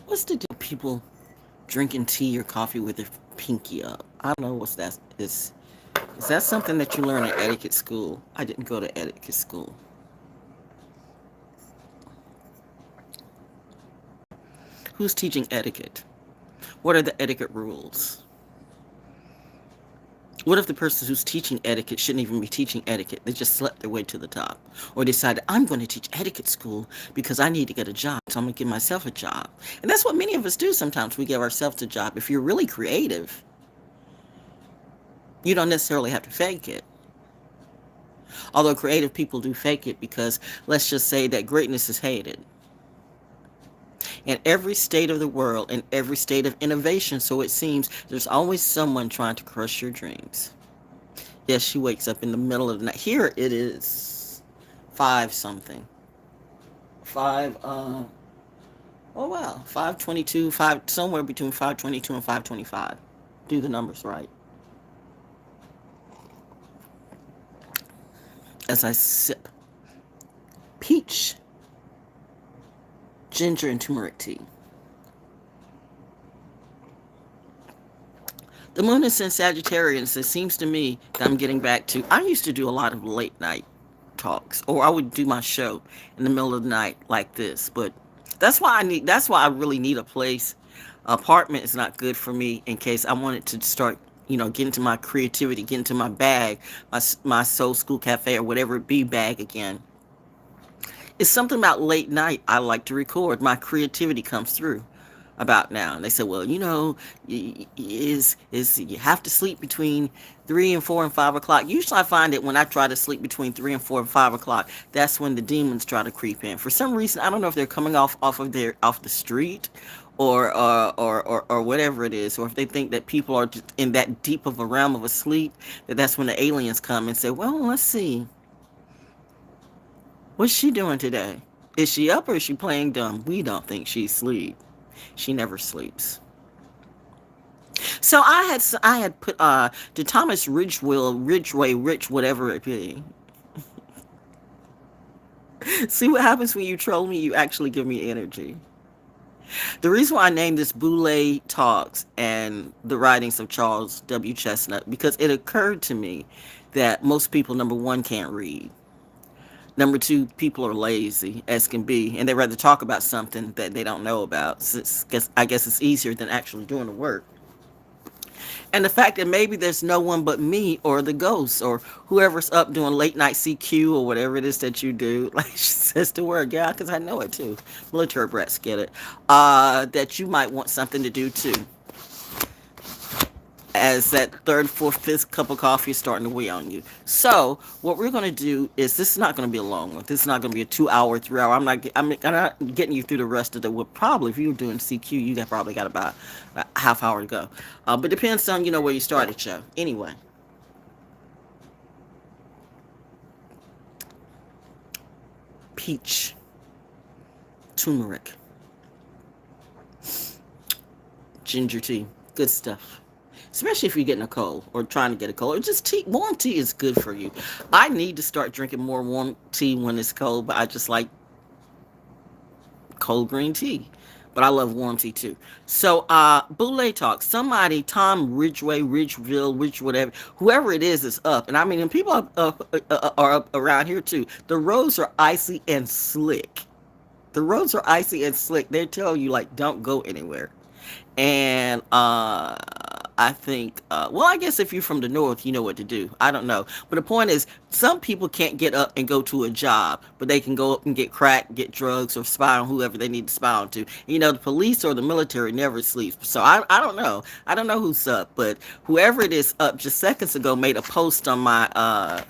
What's the deal with people drinking tea or coffee with their pinky up? I don't know what's that. Is that something that you learn in etiquette school? I didn't go to etiquette school. Who's teaching etiquette? What are the etiquette rules? What if the person who's teaching etiquette shouldn't even be teaching etiquette? They just slept their way to the top. Or decided, I'm going to teach etiquette school because I need to get a job, so I'm going to give myself a job. And that's what many of us do sometimes. We give ourselves a job. If you're really creative, you don't necessarily have to fake it. Although creative people do fake it because let's just say that greatness is hated. In every state of the world, in every state of innovation, so it seems, there's always someone trying to crush your dreams. Yes, she wakes up in the middle of the night. Here it is 5 something. 5 oh wow, 5:22, 5 somewhere between 5:22 and 5:25. Do the numbers right. As I sip peach, ginger and turmeric tea. The moon is in Sagittarius. It seems to me that I'm getting back to. I used to do a lot of late night talks, or I would do my show in the middle of the night like this. But that's why I need. That's why I really need a place. Apartment is not good for me in case I wanted to start. Get into my creativity, get into my bag, my soul school cafe or whatever it be bag again. It's something about late night I like to record. My creativity comes through about now. And they said, well, is you have to sleep between 3 and 4 and 5 o'clock. Usually I find that when I try to sleep between 3 and 4 and 5 o'clock, that's when the demons try to creep in. For some reason, I don't know if they're coming off the street or whatever it is, or if they think that people are just in that deep of a realm of a sleep, that's when the aliens come and say, well, let's see. What's she doing today? Is she up or is she playing dumb? We don't think she's asleep. She never sleeps. So I had put the Thomas Ridgeway Rich whatever it be. See what happens when you troll me? You actually give me energy. The reason why I named this Boule Talks and the writings of Charles W. Chestnut, because it occurred to me that most people, number one, can't read. Number two, people are lazy as can be, and they rather talk about something that they don't know about. So I guess it's easier than actually doing the work. And the fact that maybe there's no one but me or the ghosts or whoever's up doing late night CQ or whatever it is that you do, like she says the word, yeah, because I know it too. Military brats get it. That you might want something to do too. As that third, fourth, fifth cup of coffee is starting to weigh on you. So what we're going to do is, this is not going to be a long one. This is not going to be a 2 hour, 3 hour. I'm not getting you through the rest of the. Well, probably if you were doing CQ, you probably got about a half hour to go. But depends on where you started, show. Anyway, peach, turmeric, ginger tea, good stuff. Especially if you're getting a cold or trying to get a cold, or just tea. Warm tea is good for you. I need to start drinking more warm tea when it's cold, but I just like cold green tea. But I love warm tea too. So, Boule Talk. Somebody, Tom Ridgeway, Ridgeville, whatever, whoever it is up. And I mean, and people are up around here too. The roads are icy and slick. The roads are icy and slick. They tell you like, don't go anywhere. And I think, well, I guess if you're from the north, you know what to do. I don't know. But the point is, some people can't get up and go to a job, but they can go up and get crack, get drugs, or spy on whoever they need to spy on to. The police or the military never sleeps. So I don't know. I don't know who's up, but whoever it is up just seconds ago made a post on my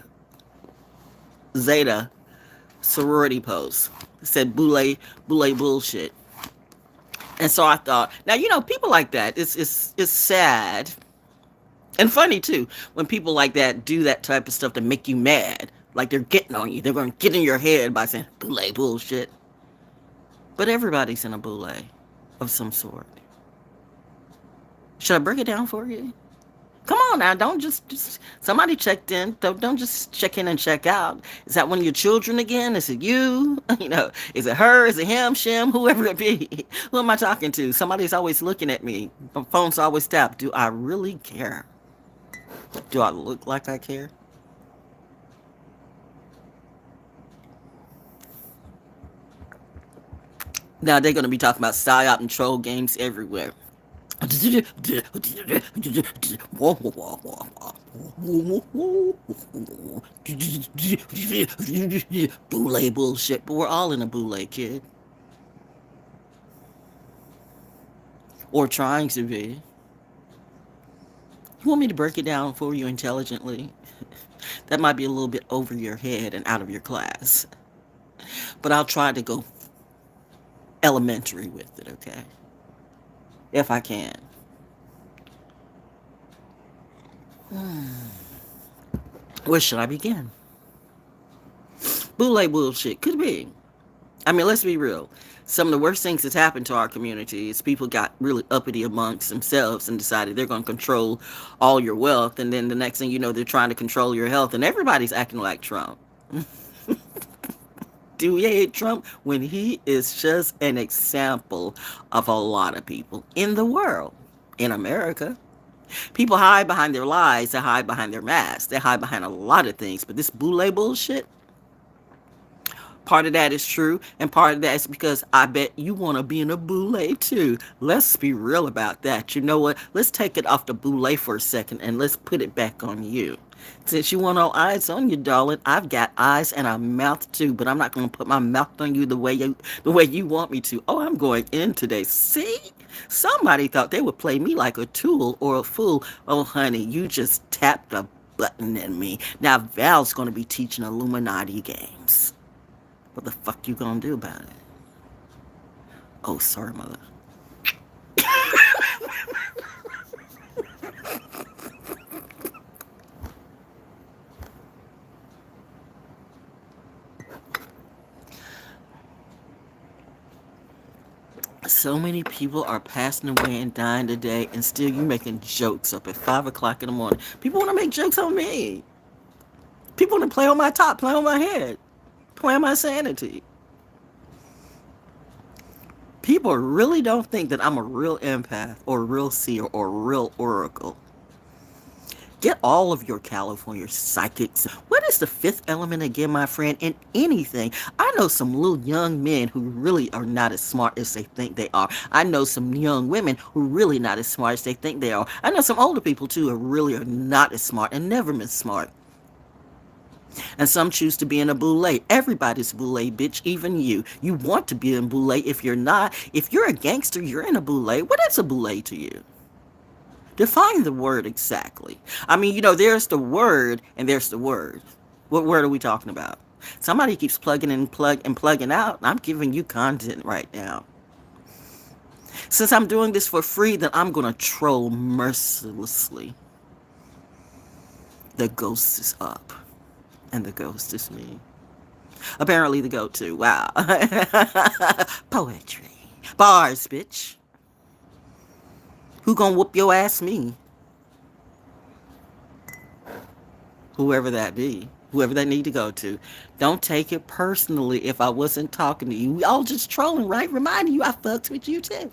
Zeta sorority post. It said boule bullshit. And so I thought, now people like that. It's sad and funny too when people like that do that type of stuff to make you mad, like they're getting on you. They're going to get in your head by saying boule bullshit. But everybody's in a boule of some sort. Should I break it down for you? Come on now, don't just somebody checked in. Don't just check in and check out. Is that one of your children again? Is it you? You know, is it her? Is it him, Shim, whoever it be? Who am I talking to? Somebody's always looking at me. My phone's always tapped. Do I really care? Do I look like I care? Now they're gonna be talking about psyop and troll games everywhere. Boule bullshit, but we're all in a boule, kid. Or trying to be. You want me to break it down for you intelligently? That might be a little bit over your head and out of your class. But I'll try to go elementary with it, okay? If I can. Where should I begin? Boule bullshit. Could be. I mean, let's be real. Some of the worst things that's happened to our community is people got really uppity amongst themselves and decided they're going to control all your wealth. And then the next thing you know, they're trying to control your health. And everybody's acting like Trump. Do we hate Trump when he is just an example of a lot of people in the world, in America? People hide behind their lies, they hide behind their masks, they hide behind a lot of things. But this boule bullshit, part of that is true, and part of that is because I bet you want to be in a boule too. Let's be real about that. You know what? Let's take it off the boule for a second and let's put it back on you. Since you want all eyes on you, darling, I've got eyes and a mouth too, but I'm not going to put my mouth on you the way you want me to. Oh, I'm going in today. See? Somebody thought they would play me like a tool or a fool. Oh, honey, you just tapped a button in me. Now Val's going to be teaching Illuminati games. What the fuck you gonna do about it? Oh, sorry, mother. So many people are passing away and dying today, and still you making jokes up at 5 o'clock in the morning. People want to make jokes on me. People want to play on my top, play on my head, play on my sanity. People really don't think that I'm a real empath or a real seer or a real oracle. Get all of your California psychics. What is the fifth element again, my friend? In anything. I know some little young men who really are not as smart as they think they are. I know some young women who really not as smart as they think they are. I know some older people too who really are not as smart and never been smart. And some choose to be in a boule. Everybody's boule, bitch, even you. You want to be in boule. If you're not, if you're a gangster, you're in a boule. What is a boule to you? Define the word exactly. I mean, there's the word and there's the word. What word are we talking about? Somebody keeps plugging in and plugging out. I'm giving you content right now. Since I'm doing this for free, then I'm going to troll mercilessly. The ghost is up. And the ghost is me. Apparently the go-to. Wow. Poetry. Bars, bitch. Who gonna whoop your ass? Me. Whoever that be. Whoever that need to go to. Don't take it personally if I wasn't talking to you. We all just trolling, right? Reminding you I fucked with you too.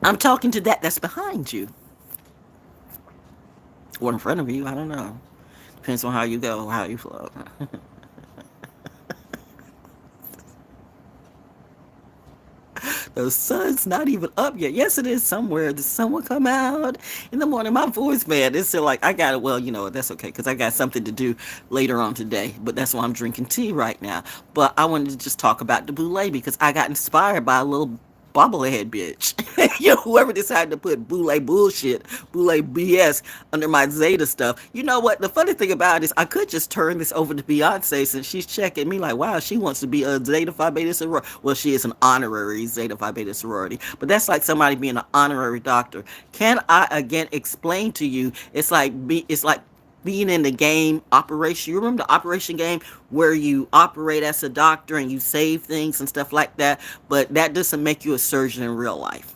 I'm talking to that's behind you. Or in front of you, I don't know. Depends on how you go, how you flow. The sun's not even up yet. Yes, it is somewhere. The sun will come out in the morning. My voice, man, it's still like, I got it. Well, that's okay because I got something to do later on today. But that's why I'm drinking tea right now. But I wanted to just talk about the boule because I got inspired by a little bobblehead bitch. Whoever decided to put boule bullshit, boule BS under my Zeta stuff. You know what? The funny thing about it is I could just turn this over to Beyonce since she's checking me like, wow, she wants to be a Zeta Phi Beta sorority. Well, she is an honorary Zeta Phi Beta sorority. But that's like somebody being an honorary doctor. Can I again explain to you? It's like being in the game operation. You remember the operation game where you operate as a doctor and you save things and stuff like that, but that doesn't make you a surgeon in real life.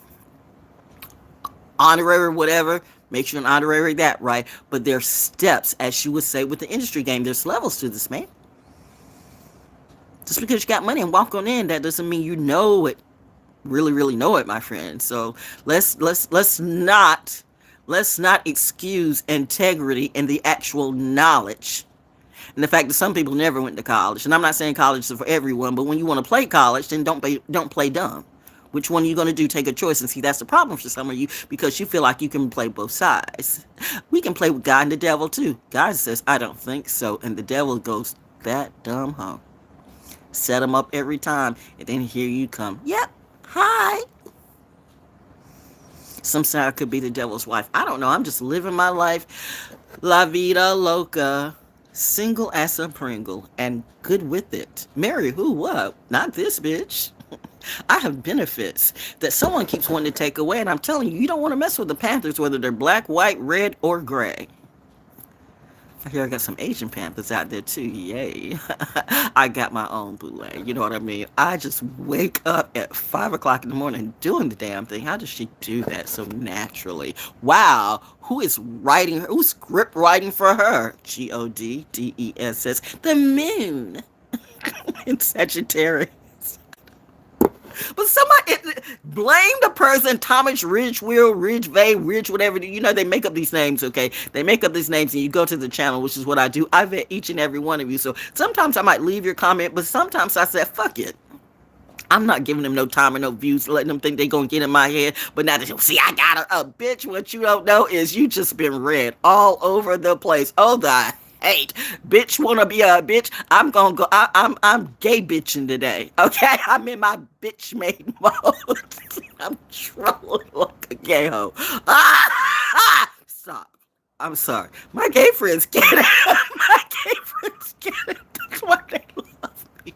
honorary whatever, make sure an honorary that, right? But there's steps, as you would say with the industry game. There's levels to this, man. Just because you got money and walk on in, that doesn't mean you know it, really know it, my friend. So let's not excuse integrity and the actual knowledge and the fact that some people never went to college. And I'm not saying college is for everyone, but when you want to play college, then don't play dumb. Which one are you going to do? Take a choice. And see, that's the problem for some of you, because you feel like you can play both sides. We can play with God and the devil too. God says, I don't think so. And the devil goes, that dumb hoe. Set them up every time. And then here you come. Yep. Hi. Some say I could be the devil's wife. I don't know. I'm just living my life. La vida loca. Single as a Pringle. And good with it. Marry who? What? Not this bitch. I have benefits that someone keeps wanting to take away. And I'm telling you, you don't want to mess with the Panthers, whether they're black, white, red, or gray. I hear I got some Asian Panthers out there too. Yay. I got my own boule. You know what I mean? I just wake up at 5 o'clock in the morning doing the damn thing. How does she do that so naturally? Wow. Who is writing her? Who's script writing for her? GODDESS. The moon in Sagittarius. But somebody blame the person, Thomas Ridgewell, Ridgevay, Ridge, whatever. You know, they make up these names, okay? They make up these names, and you go to the channel, which is what I do. I vet each and every one of you. So sometimes I might leave your comment, but sometimes I say, fuck it. I'm not giving them no time or no views, letting them think they're going to get in my head. But now that see, I got a bitch. What you don't know is you just been read all over the place. Oh, the hate. Bitch wanna be a bitch. I'm gonna go. I'm gay bitching today. Okay, I'm in my bitch made mode. I'm trolling like a gay hoe. Stop. I'm sorry. My gay friends get it. My gay friends get it. That's why they love me.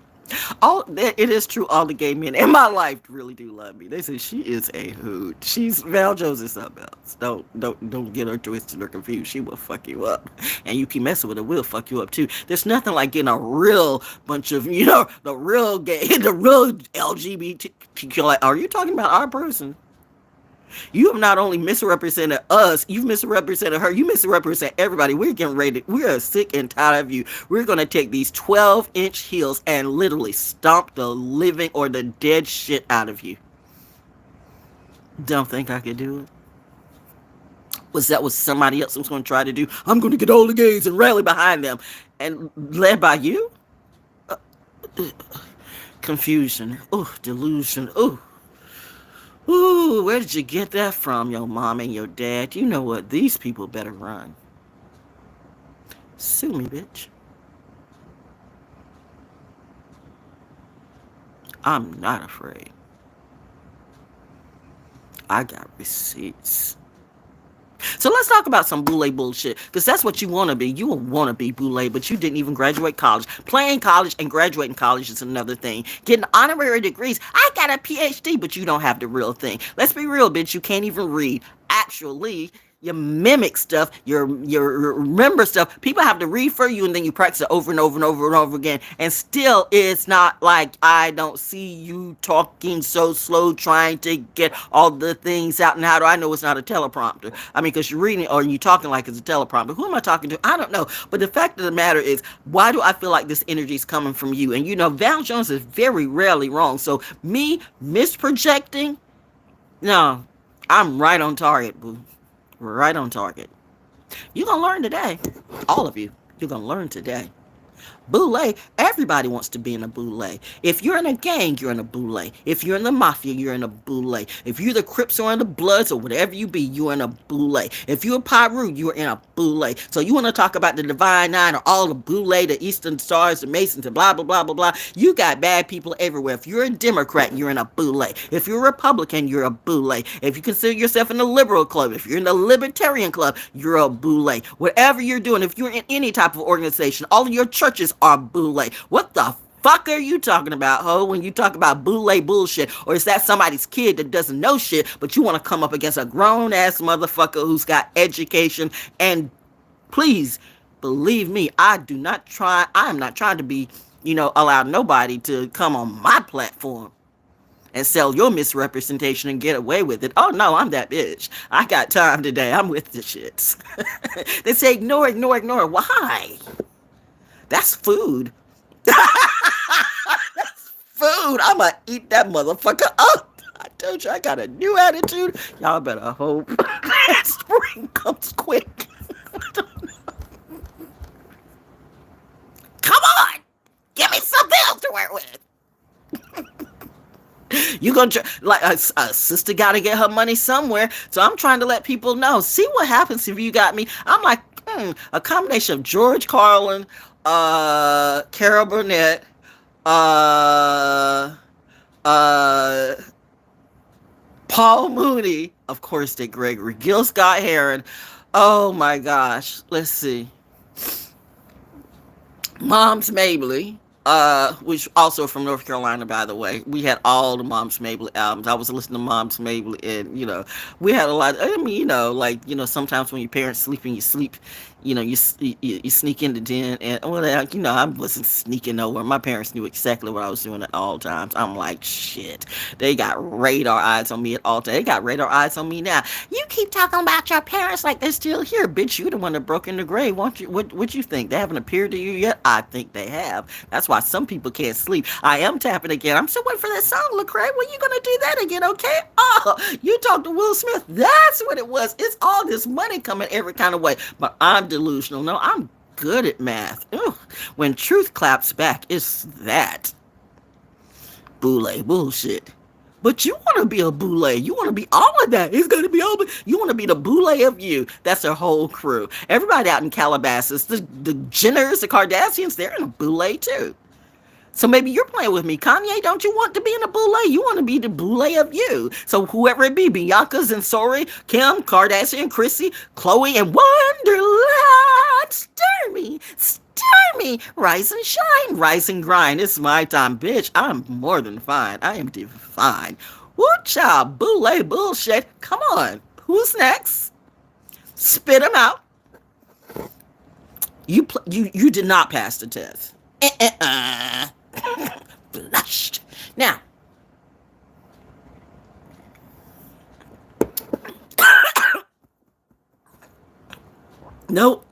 It is true. All the gay men in my life really do love me. They say she is a hoot. She's Val Jones is something else. Don't get her twisted or confused. She will fuck you up, and you keep messing with her, will fuck you up too. There's nothing like getting a real bunch of the real gay, the real LGBTQ. Like, are you talking about our person? You have not only misrepresented us, you've misrepresented her, you misrepresent everybody. We're getting ready. We are sick and tired of you. We're going to take these 12-inch heels and literally stomp the living or the dead shit out of you. Don't think I could do it? Was that what somebody else was going to try to do? I'm going to get all the gays and rally behind them. And led by you? Confusion. Oh, delusion. Oh. Ooh, where did you get that from, your mom and your dad? You know what? These people better run. Sue me, bitch. I'm not afraid. I got receipts. So let's talk about some boule bullshit, because that's what you want to be. You want to be boule, but you didn't even graduate college. Playing college and graduating college is another thing. Getting honorary degrees. I got a PhD, but you don't have the real thing. Let's be real, bitch. You can't even read. Actually, you mimic stuff, you remember stuff. People have to read for you, and then you practice it over and over and over and over again. And still, it's not like I don't see you talking so slow, trying to get all the things out. And how do I know it's not a teleprompter? I mean, because you're reading it or you're talking like it's a teleprompter. Who am I talking to? I don't know. But the fact of the matter is, why do I feel like this energy is coming from you? And Val Jones is very rarely wrong. So me misprojecting, no, I'm right on target, boo. Right on target. You're going to learn today. All of you. You're going to learn today. Boule, everybody wants to be in a boule. If you're in a gang, you're in a boule. If you're in the mafia, you're in a boule. If you're the Crips or in the Bloods or whatever you be, you're in a boule. If you're a Pyru, you're in a boule. So you want to talk about the Divine Nine or all the boule, the Eastern Stars, the Masons, and blah, blah, blah, blah, blah. You got bad people everywhere. If you're a Democrat, you're in a boule. If you're a Republican, you're a boule. If you consider yourself in the liberal club, if you're in the libertarian club, you're a boule. Whatever you're doing, if you're in any type of organization, all of your churches are boule. What the fuck are you talking about, ho, when you talk about boule bullshit? Or is that somebody's kid that doesn't know shit, but you want to come up against a grown-ass motherfucker who's got education? And please, believe me, I am not trying to be, allow nobody to come on my platform and sell your misrepresentation and get away with it. Oh no, I'm that bitch. I got time today. I'm with the shits. They say ignore, ignore, ignore. Why? That's food. Food. I'm gonna eat that motherfucker up. I told you I got a new attitude. Y'all better hope spring comes quick. Come on, give me something else to work with. You gonna like a sister got to get her money somewhere, so I'm trying to let people know. See what happens if you got me. I'm like a combination of George Carlin, Carol Burnett, uh, uh, Paul Mooney, of course, Dick Gregory, Gil Scott Heron. Oh my gosh, let's see. Moms Mabley, which also from North Carolina, by the way. We had all the Moms Mabley albums. I was listening to Moms Mabley, and we had a lot. I mean, sometimes when your parents sleeping, you sleep. You sneak in the den, and I wasn't sneaking nowhere. My parents knew exactly what I was doing at all times. I'm like, shit. They got radar eyes on me at all times. They got radar eyes on me now. You keep talking about your parents like they're still here, bitch. You the one that broke in the grave. What you think? They haven't appeared to you yet? I think they have. That's why some people can't sleep. I am tapping again. I'm still waiting for that song, Lecrae. When you gonna do that again? Okay. Oh, you talked to Will Smith. That's what it was. It's all this money coming every kind of way, but I'm delusional. No, I'm good at math. Ugh. When truth claps back, it's that boule bullshit. But you want to be a boule. You want to be all of that. It's going to be all. You want to be the boule of you. That's their whole crew. Everybody out in Calabasas, the Jenners, the Kardashians, they're in a boule too. So maybe you're playing with me. Kanye, don't you want to be in a boule? You want to be the boule of you. So whoever it be, Bianca, Zensori, Kim, Kardashian, Chrissy, Chloe, and Wonderland. Stir me, rise and shine, rise and grind. It's my time, bitch. I'm more than fine. I am divine. Woo child, boule bullshit. Come on. Who's next? Spit him out. You did not pass the test. Blushed. Now, nope.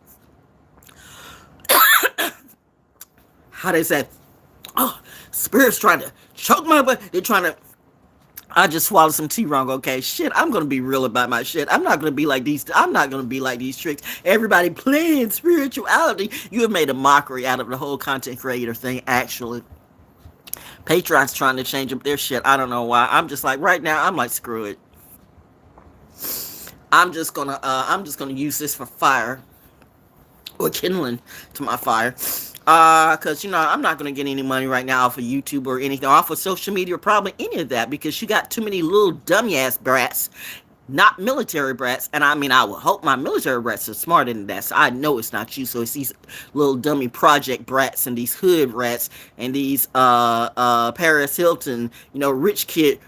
How they say, oh, spirit's trying to choke my butt. They're trying to. I just swallowed some tea wrong. Okay, shit. I'm gonna be real about my shit. I'm not gonna be like these. I'm not gonna be like these tricks. Everybody playing spirituality. You have made a mockery out of the whole content creator thing. Actually, Patreon's trying to change up their shit. I don't know why. I'm just like right now. I'm like screw it. I'm just gonna use this for fire or kindling to my fire. Cause I'm not gonna get any money right now off of YouTube or anything, off of social media or probably any of that, because you got too many little dummy ass brats, not military brats. And I mean, I would hope my military brats are smarter than that. So I know it's not you. So it's these little dummy project brats and these hood rats and these Paris Hilton, rich kid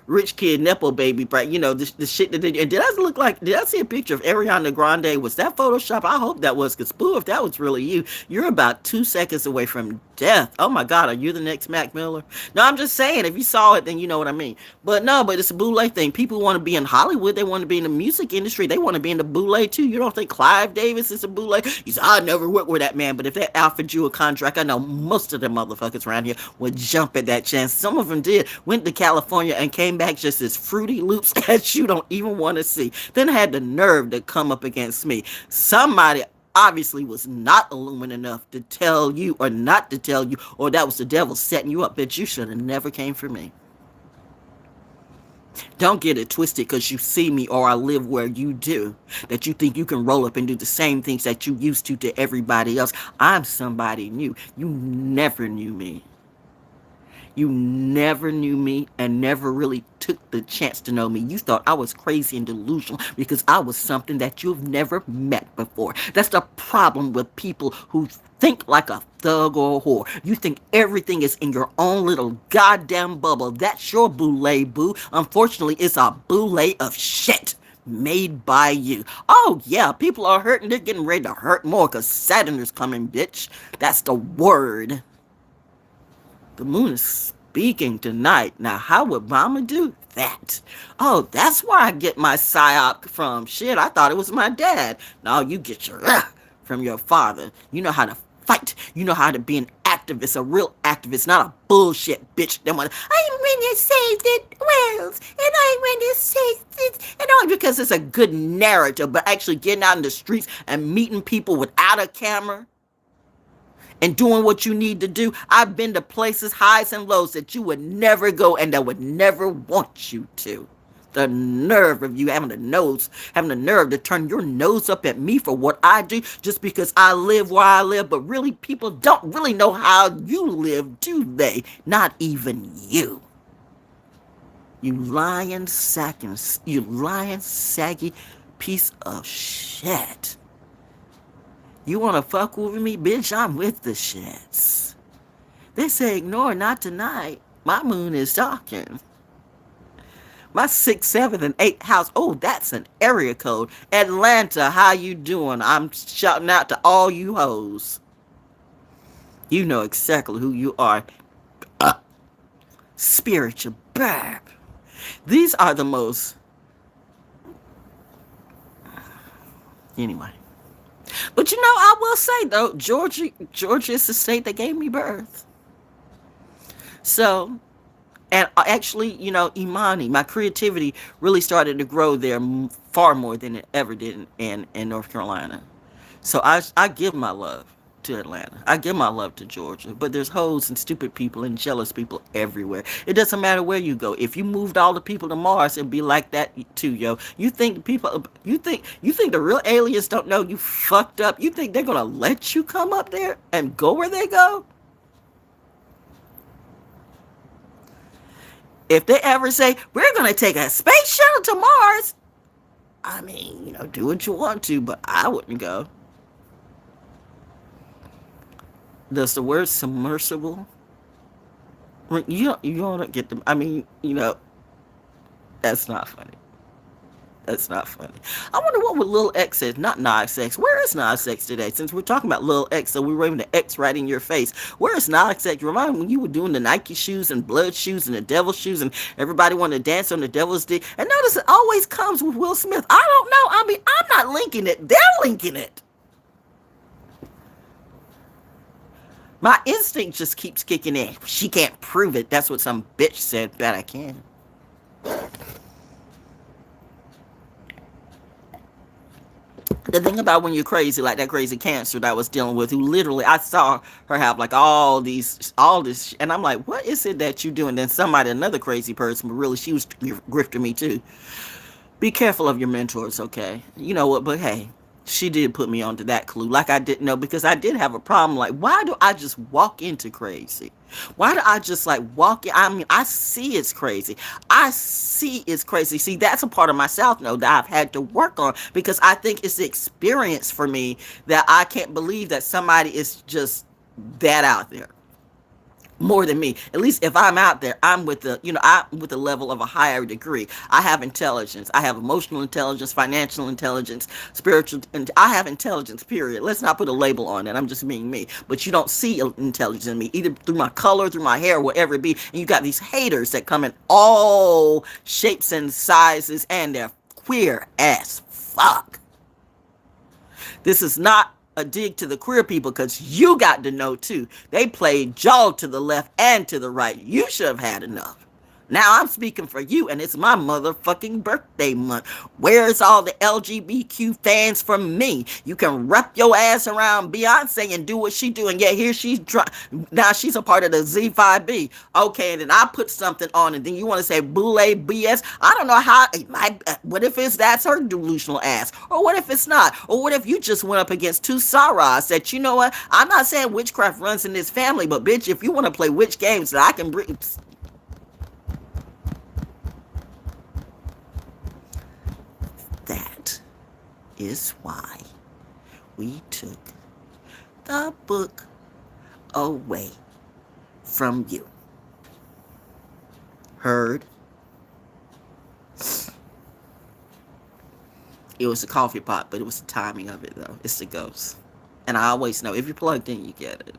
nepo baby brat. The shit that they did. Did I see a picture of Ariana Grande? Was that Photoshop? I hope that was, because boo, if that was really you, you're about 2 seconds away from death. Oh my God, are you the next Mac Miller? No, I'm just saying, if you saw it, then you know what I mean. But no, but it's a boule thing. People want to be in Hollywood. They want to be in the music industry. They want to be in the boule too. You don't think Clive Davis is a boule? You say, I never worked with that man, but if that offered you a contract, I know most of the motherfuckers around here would jump at that chance. Some of them did. Went to California and came back just as Fruity Loops as you don't even want to see. Then had the nerve to come up against me. Somebody obviously was not illumined enough to tell you or not to tell you, or that was the devil setting you up. Bitch, you should have never came for me. Don't get it twisted because you see me or I live where you do, that you think you can roll up and do the same things that you used to everybody else. I'm somebody new. You never knew me. You never knew me and never really took the chance to know me. You thought I was crazy and delusional because I was something that you've never met before. That's the problem with people who think like a thug or a whore. You think everything is in your own little goddamn bubble. That's your boule, boo. Unfortunately, it's a boule of shit made by you. Oh yeah, people are hurting. They're getting ready to hurt more because Saturn is coming, bitch. That's the word. The moon is speaking tonight. Now, how would mama do that? Oh, that's where I get my psyop from. Shit, I thought it was my dad. No, you get your from your father. You know how to fight. You know how to be an activist, a real activist, not a bullshit bitch. That one, I'm going to save the world, and I'm going to save this, and only because it's a good narrative, but actually getting out in the streets and meeting people without a camera and doing what you need to do. I've been to places, highs and lows, that you would never go and that would never want you to. The nerve of you having the nerve to turn your nose up at me for what I do just because I live where I live, but really people don't really know how you live, do they? Not even you. You lying, saggy piece of shit. You want to fuck with me, bitch? I'm with the shits. They say ignore, not tonight. My moon is talking. My 6th, 7th, and 8th house. Oh, that's an area code. Atlanta, how you doing? I'm shouting out to all you hoes. You know exactly who you are. Spiritual burp. These are the most... Anyway. But you know, I will say, though, Georgia is the state that gave me birth. So... And actually, you know, Imani, my creativity really started to grow there far more than it ever did in North Carolina. So I give my love to Atlanta. I give my love to Georgia. But there's hoes and stupid people and jealous people everywhere. It doesn't matter where you go. If you moved all the people to Mars, it'd be like that too, yo. You think the real aliens don't know you fucked up? You think they're gonna let you come up there and go where they go? If they ever say, we're going to take a space shuttle to Mars, I mean, you know, do what you want to, but I wouldn't go. Does the word submersible? You don't get them. I mean, you know, that's not funny. That's not funny. I wonder what would Lil X say. Not Nas X. Where is Nas X today? Since we're talking about Lil X, so we're waving the X right in your face. Where is Nas X? Remind me when you were doing the Nike shoes and blood shoes and the devil shoes and everybody wanted to dance on the devil's dick. And notice it always comes with Will Smith. I don't know. I mean, I'm not linking it. They're linking it. My instinct just keeps kicking in. She can't prove it. That's what some bitch said. Bet I can. The thing about when you're crazy, like that crazy cancer that I was dealing with, who literally, I saw her have like all this, and I'm like, what is it that you do? And then another crazy person, but really she was grifting me too. Be careful of your mentors, okay? You know what, but hey, she did put me onto that clue, like I didn't know, because I did have a problem, like, why do I just walk into crazy? Why do I just like walk in? I mean, I see it's crazy. See, that's a part of myself, though, that I've had to work on, because I think it's the experience for me that I can't believe that somebody is just that out there. More than me. At least if I'm out there, I'm with the level of a higher degree. I have intelligence. I have emotional intelligence, financial intelligence, spiritual, and I have intelligence, period. Let's not put a label on it. I'm just being me. But you don't see intelligence in me, either through my color, through my hair, whatever it be. And you got these haters that come in all shapes and sizes, and they're queer as fuck. This is not a dig to the queer people, because you got to know too, they played jaw to the left and to the right. You should have had enough. Now I'm speaking for you, and it's my motherfucking birthday month. Where's all the LGBTQ fans from me? You can wrap your ass around Beyonce and do what she do, and yet here she's now she's a part of the Z5B. Okay, and then I put something on, and then you want to say BOULE BS? I don't know how. What if that's her delusional ass? Or what if it's not? Or what if you just went up against two Sarahs that, you know what? I'm not saying witchcraft runs in this family, but bitch, if you want to play witch games that I can bring... That is why we took the book away from you. Heard? It was the coffee pot, but it was the timing of it, though. It's the ghost. And I always know, if you're plugged in, you get it.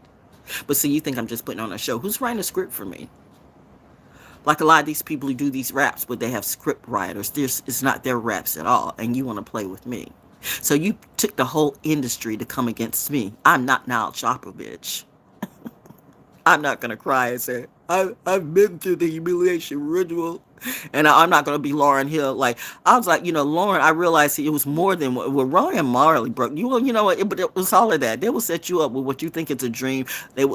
But see, you think I'm just putting on a show. Who's writing a script for me? Like a lot of these people who do these raps, but they have script writers. It's not their raps at all, and you want to play with me. So you took the whole industry to come against me. I'm not Nile Chopper, bitch. I'm not gonna cry and say I've been through the humiliation ritual, and I'm not gonna be Lauren Hill. Like I was like, Lauren. I realized it was more than what Ron and Marley broke. You know what? But it was all of that. They will set you up with what you think is a dream. You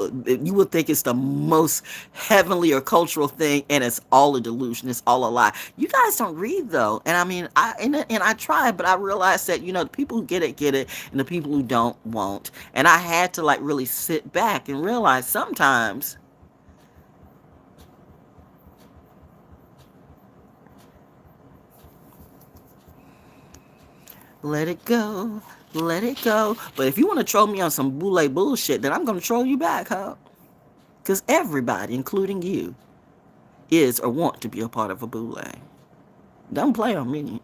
will think it's the most heavenly or cultural thing, and it's all a delusion. It's all a lie. You guys don't read though, and I mean, I try, but I realized that the people who get it, and the people who don't won't. And I had to like really sit back and realize sometimes let it go, let it go. But if you want to troll me on some boule bullshit, then I'm gonna troll you back, huh? Because everybody, including you, is or want to be a part of a boule. Don't play on me.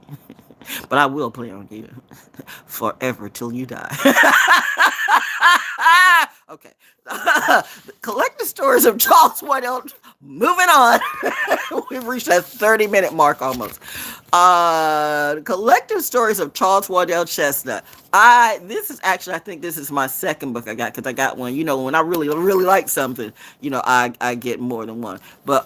But I will play on you forever till you die. Okay. Collector stories of Charles Waddell. Moving on. We've reached that 30-minute mark almost. Collector stories of Charles Waddell CHESNUTT. I think this is my second book I got, because I got one. When I really, really like something, I get more than one. But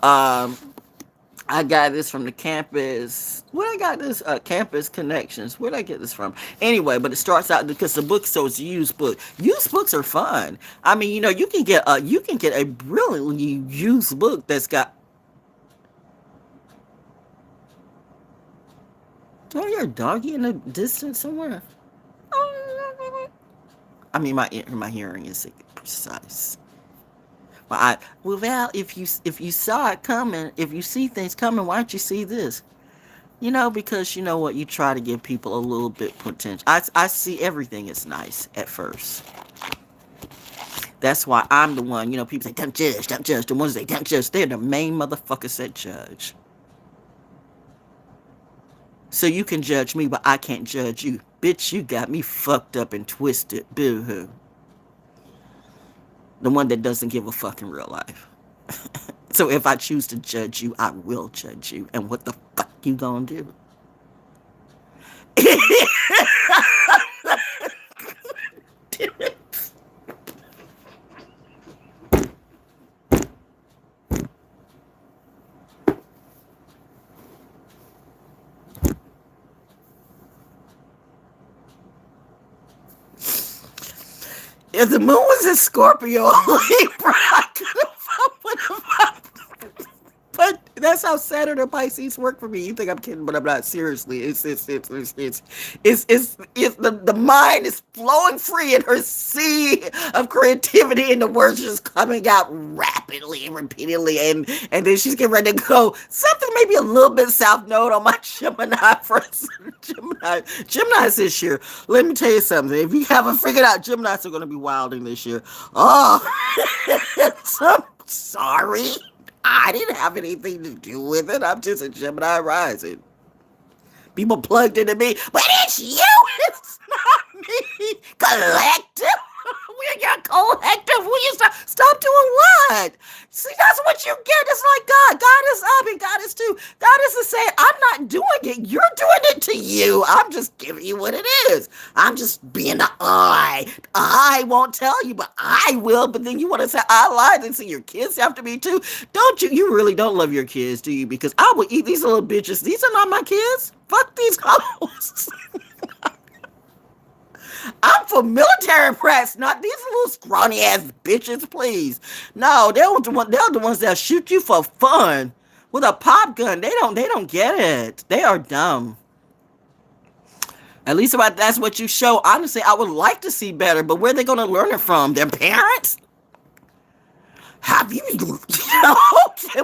I got this from the campus. Where I got this? Campus Connections. Where did I get this from? Anyway, but it starts out because the book, so it's a used book. Used books are fun. I mean, you can get a brilliantly used book that's got. Do I hear a doggy in the distance somewhere? I mean, my hearing is precise. Well, if you saw it coming, if you see things coming, why don't you see this? Because you know what, you try to give people a little bit potential. I see everything as nice at first. That's why I'm the one. People say don't judge, don't judge. The ones that don't judge, they're the main motherfuckers that judge. So you can judge me, but I can't judge you, bitch. You got me fucked up and twisted. Boo-hoo. The one that doesn't give a fuck in real life. So if I choose to judge you, I will judge you. And what the fuck you gonna do? Damn it. If the moon was in Scorpio, Libra, I could have. But that's how Saturn and Pisces work for me. You think I'm kidding, but I'm not. Seriously, it's the mind is flowing free in her sea of creativity, and the words just coming out rapidly and repeatedly, and then she's getting ready to go something maybe a little bit south node on my Gemini first. Gemini's this year. Let me tell you something. If you haven't figured out, Geminis are going to be wilding this year. Oh, I'm sorry. I didn't have anything to do with it. I'm just a Gemini rising. People plugged into me, but it's you. It's not me. Collective. We're your collective. Will you stop doing what? See, that's what you get. It's like God. God is up and God is too. God is saying, I'm not doing it. You're doing it to you. I'm just giving you what it is. I'm just being the I. I won't tell you, but I will. But then you want to say I lied and say your kids have to be too. Don't you? You really don't love your kids, do you? Because I will eat these little bitches. These are not my kids. Fuck these hoes. I'm for military brats, not these little scrawny ass bitches, please. No, they're the ones that shoot you for fun with a pop gun. They don't get it. They are dumb. At least that's what you show. Honestly, I would like to see better, but where are they gonna learn it from? Their parents? Have you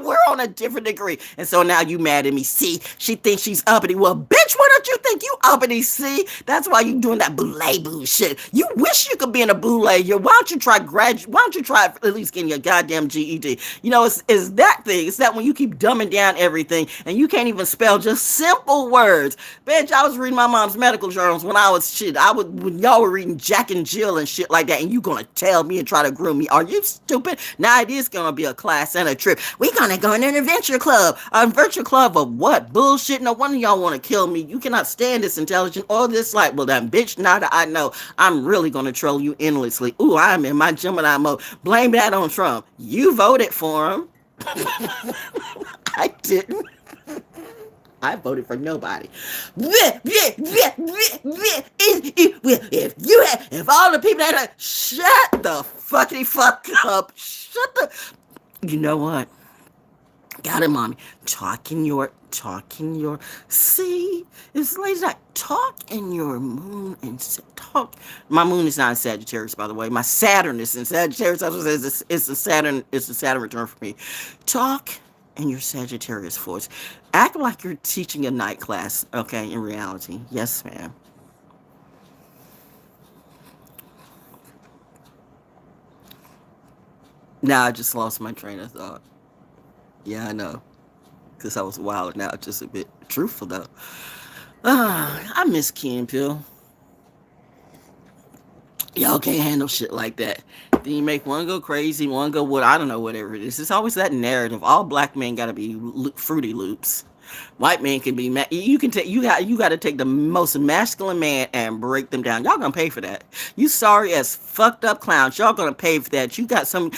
we're on a different degree. And so now you mad at me. See, she thinks she's uppity. Well, bitch, why don't you think you uppity? See, that's why you doing that boule shit. You wish you could be in a boule. Why don't you try why don't you try at least getting your goddamn GED? It's that thing. It's that when you keep dumbing down everything and you can't even spell just simple words. Bitch, I was reading my mom's medical journals when I was when y'all were reading Jack and Jill and shit like that, and you gonna tell me and try to groom me. Are you stupid? Now is going to be a class and a trip. We're going to go in an adventure club. A adventure club of what? Bullshit. No one of y'all want to kill me. You cannot stand this intelligent or this light. Well, that bitch, now that I know, I'm really going to troll you endlessly. Ooh, I'm in my Gemini mode. Blame that on Trump. You voted for him. I didn't. I voted for nobody. If all the people that are, shut the fuckity fuck up. You know what? Got it, mommy. See, it's late night. Talk in your moon and talk. My moon is not in Sagittarius, by the way. My Saturn is in Sagittarius. It's the Saturn return for me. Talk in your Sagittarius voice. Act like you're teaching a night class, okay, in reality. Yes, ma'am. Now I just lost my train of thought. Yeah, I know. Because I was wild now, just a bit truthful, though. I miss Key and Peele. Y'all can't handle shit like that. Then you make one go crazy, one go what, I don't know, whatever it is. It's always that narrative. All black men gotta be Fruity Loops. White men can be, you can take, you got to take the most masculine man and break them down. Y'all gonna pay for that. You sorry as fucked up clowns. Y'all gonna pay for that. You got some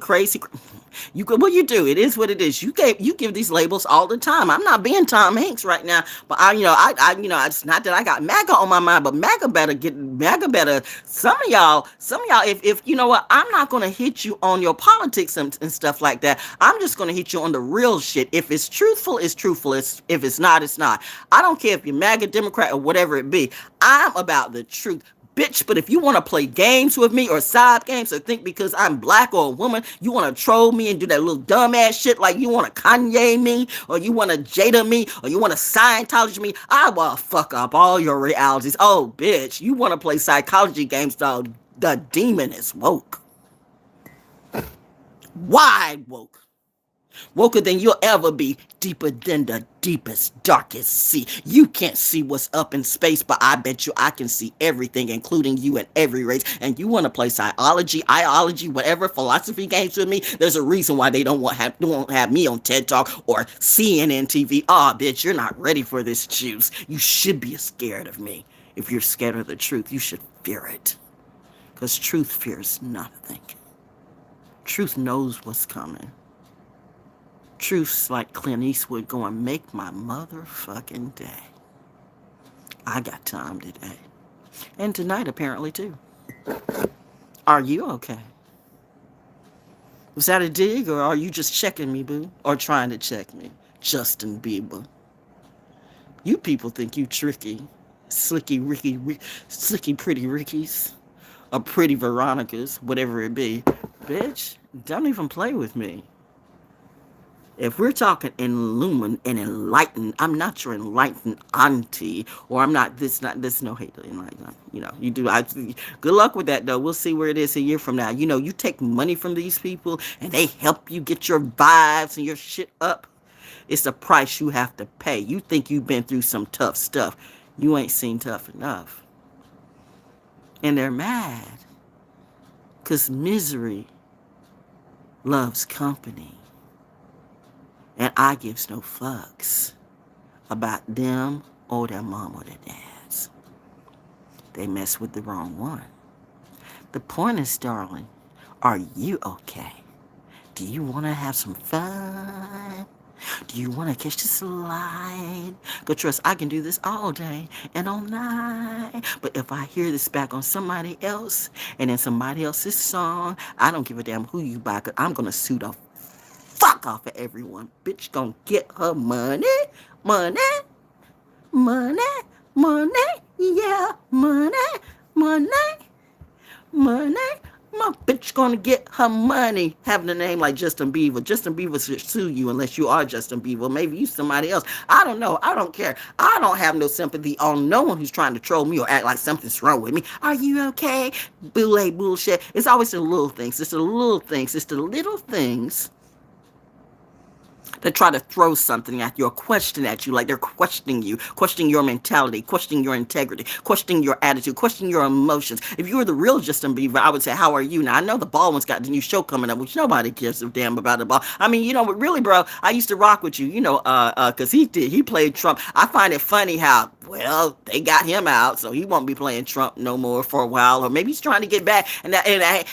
crazy. What you do, it is what it is. You give these labels all the time. I'm not being Tom Hanks right now, but it's not that I got MAGA on my mind, but MAGA better. Some of y'all, if you know what, I'm not gonna hit you on your politics and stuff like that. I'm just gonna hit you on the real shit. If it's truthful, it's truthful. If it's not, it's not. I don't care if you're MAGA, Democrat, or whatever it be. I'm about the truth. Bitch, but if you want to play games with me or side games or think because I'm black or a woman, you want to troll me and do that little dumbass shit like you want to Kanye me or you want to Jada me or you want to Scientology me, I will fuck up all your realities. Oh, bitch, you want to play psychology games, dog. The demon is woke. Wide woke. Woker than you'll ever be, deeper than the deepest, darkest sea. You can't see what's up in space, but I bet you I can see everything, including you in every race. And you want to play psychology, ideology, whatever philosophy games with me? There's a reason why they don't have me on TED Talk or CNN TV. Ah, bitch, you're not ready for this juice. You should be scared of me. If you're scared of the truth, you should fear it. Because truth fears nothing. Truth knows what's coming. Truth's like Clint Eastwood going, make my motherfucking day. I got time today. And tonight, apparently, too. Are you okay? Was that a dig, or are you just checking me, boo? Or trying to check me? Justin Bieber. You people think you tricky. Slicky pretty Rickies. Or pretty Veronicas, whatever it be. Bitch, don't even play with me. If we're talking illumined and enlightened, I'm not your enlightened auntie, or I'm not this, no hate to enlighten. You do. Good luck with that, though. We'll see where it is a year from now. You take money from these people, and they help you get your vibes and your shit up. It's a price you have to pay. You think you've been through some tough stuff. You ain't seen tough enough. And they're mad. Because misery loves company. And I gives no fucks about them or their mom or their dads. They mess with the wrong one. The point is, darling, are you okay? Do you want to have some fun? Do you want to catch the slide? Go trust, I can do this all day and all night. But if I hear this back on somebody else and in somebody else's song, I don't give a damn who you buy, because I'm going to sue the fuck off of everyone. Bitch gonna get her money, money, money, money, yeah, money, money, money. My bitch gonna get her money. Having a name like Justin Bieber. Justin Bieber should sue you unless you are Justin Bieber. Maybe you somebody else. I don't know. I don't care. I don't have no sympathy on no one who's trying to troll me or act like something's wrong with me. Are you okay? Boule bullshit. It's always the little things. It's the little things. It's the little things They try to throw something at you, or question at you, like they're questioning you, questioning your mentality, questioning your integrity, questioning your attitude, questioning your emotions. If you were the real Justin Bieber, I would say, how are you? Now, I know the Baldwin's got the new show coming up, which nobody gives a damn about the ball. I mean, but really, bro, I used to rock with you, because he played Trump. I find it funny how, well, they got him out, so he won't be playing Trump no more for a while, or maybe he's trying to get back. And